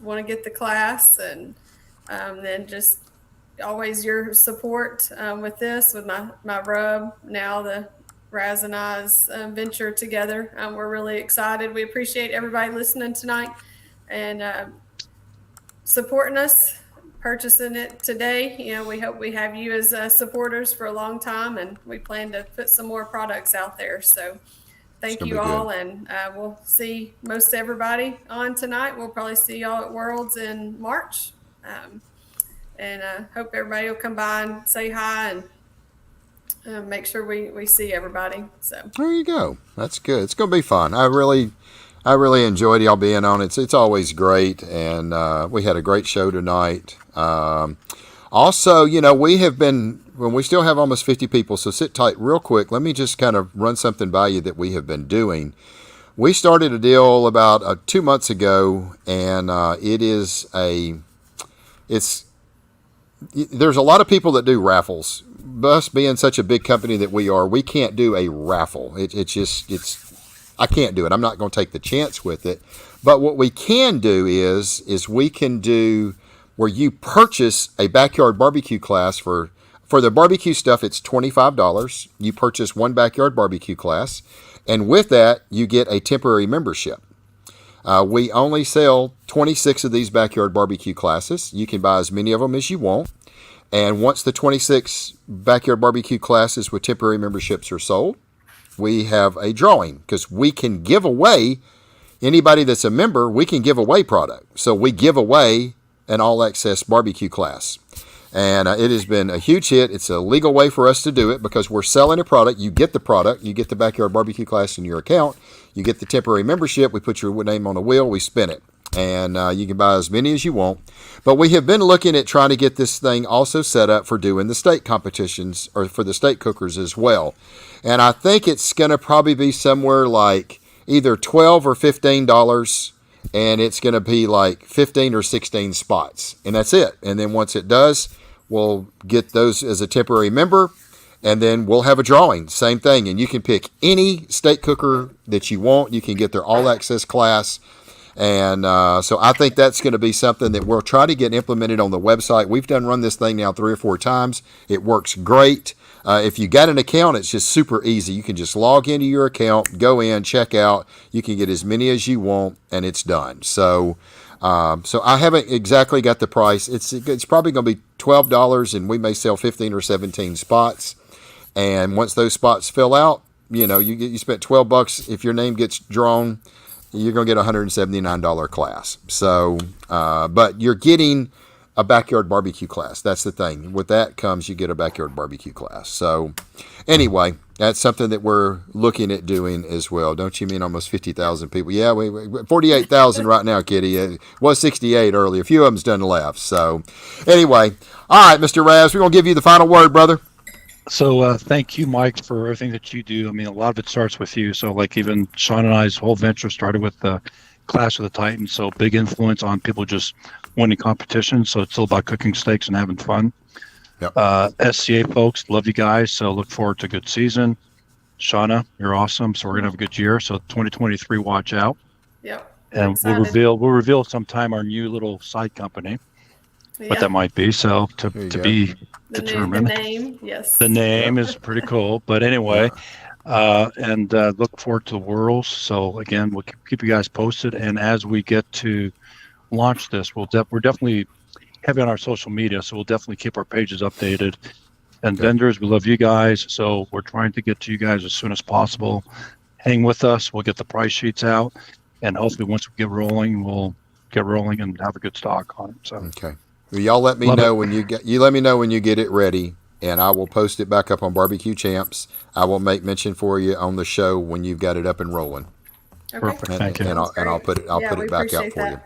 want to get the class, and then just always your support with this, with my rub, now the Raz and I's venture together. We're really excited. We appreciate everybody listening tonight and supporting us, purchasing it today. We hope we have you as supporters for a long time, and we plan to put some more products out there. So thank you all, and we'll see most everybody on tonight. We'll probably see y'all at Worlds in March, and hope everybody will come by and say hi and make sure we see everybody. So
there you go. That's good. It's going to be fun. I really enjoyed y'all being on. It's always great, and we had a great show tonight. Also, we have been, when we still have almost 50 people, so sit tight real quick. Let me just kind of run something by you that we have been doing. We started a deal about 2 months ago, and there's a lot of people that do raffles. Us being such a big company that we are, we can't do a raffle. I can't do it. I'm not going to take the chance with it. But what we can do is we can do where you purchase a backyard barbecue class for the barbecue stuff. It's $25. You purchase one backyard barbecue class, and with that you get a temporary membership. We only sell 26 of these backyard barbecue classes. You can buy as many of them as you want. And once the 26 backyard barbecue classes with temporary memberships are sold, we have a drawing, because we can give away, anybody that's a member, we can give away product. So we give away an all-access barbecue class. And it has been a huge hit. It's a legal way for us to do it, because we're selling a product. You get the product. You get the backyard barbecue class in your account. You get the temporary membership. We put your name on a wheel. We spin it. and you can buy as many as you want. But we have been looking at trying to get this thing also set up for doing the steak competitions or for the steak cookers as well. And I think it's going to probably be somewhere like either $12 or $15, and it's going to be like 15 or 16 spots, and that's it. And then once it does, we'll get those as a temporary member, and then we'll have a drawing. Same thing, and you can pick any steak cooker that you want. You can get their all access class. And so I think that's going to be something that we'll try to get implemented on the website. We've run this thing now 3 or 4 times. It works great. If you got an account, it's just super easy. You can just log into your account, go in, check out. You can get as many as you want, and it's done. So I haven't exactly got the price. It's probably going to be $12, and we may sell 15 or 17 spots. And once those spots fill out, you spent $12. If your name gets drawn, you're going to get a $179 class. So, but you're getting a backyard barbecue class. That's the thing. With that comes you get a backyard barbecue class. So, anyway, that's something that we're looking at doing as well. Don't you mean almost 50,000 people? Yeah, we 48,000 right now, Kitty. It was 68 earlier. A few of them's done left. So, anyway, all right, Mr. Raz, we're going to give you the final word, brother.
So thank you, Mike, for everything that you do. I mean, a lot of it starts with you. So like even Shawna and I's whole venture started with the Clash of the Titans. So big influence on people just winning competitions. So it's still about cooking steaks and having fun.
Yep.
SCA folks, love you guys. So look forward to a good season. Shawna, you're awesome. So we're going to have a good year. So 2023, watch out.
Yep.
And we'll reveal sometime our new little side company. What that might be. So to be determined.
The name, yes.
The name is pretty cool. But anyway, and look forward to the Worlds. So again, we'll keep you guys posted. And as we get to launch this, we're definitely heavy on our social media. So we'll definitely keep our pages updated. And vendors, we love you guys. So we're trying to get to you guys as soon as possible. Hang with us. We'll get the price sheets out. And hopefully once we get rolling, we'll get rolling and have a good stock on it. So
okay. Well, y'all let me know when let me know when you get it ready, and I will post it back up on Barbecue Champs. I will make mention for you on the show when you've got it up and rolling.
Okay.
Perfect. Thank you.
And I'll put it back out for you.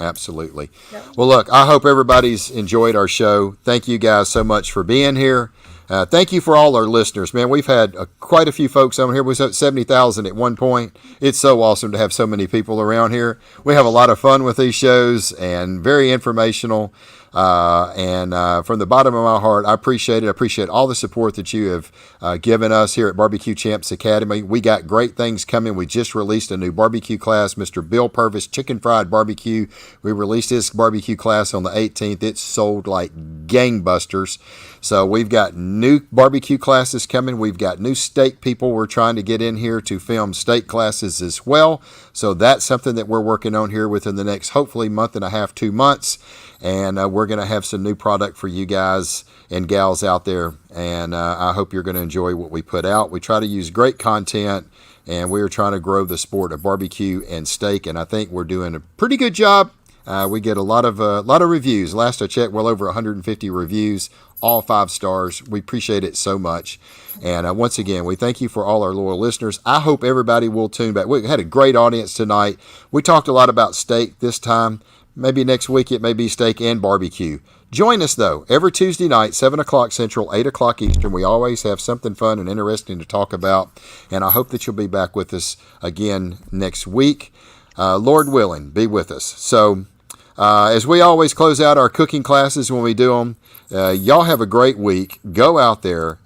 Absolutely.
Yep.
Well, look, I hope everybody's enjoyed our show. Thank you guys so much for being here. Thank you for all our listeners, man. We've had quite a few folks on here. We was at 70,000 at one point. It's so awesome to have so many people around here. We have a lot of fun with these shows and very informational. And from the bottom of my heart, I appreciate it. I appreciate all the support that you have given us here at Barbecue Champs Academy. We got great things coming. We just released a new barbecue class, Mr. Bill Purvis Chicken Fried Barbecue. We released his barbecue class on the 18th. It sold like gangbusters. So we've got new barbecue classes coming. We've got new steak people we're trying to get in here to film steak classes as well. So that's something that we're working on here within the next, hopefully, month and a half, 2 months. And we're going to have some new product for you guys and gals out there. And I hope you're going to enjoy what we put out. We try to use great content, and we are trying to grow the sport of barbecue and steak. And I think we're doing a pretty good job. We get a lot of reviews. Last I checked, well over 150 reviews, all 5 stars. We appreciate it so much. And once again, we thank you for all our loyal listeners. I hope everybody will tune back. We had a great audience tonight. We talked a lot about steak this time. Maybe next week it may be steak and barbecue. Join us, though, every Tuesday night, 7 o'clock Central, 8 o'clock Eastern. We always have something fun and interesting to talk about. And I hope that you'll be back with us again next week. Lord willing, be with us. So as we always close out our cooking classes when we do them, y'all have a great week. Go out there,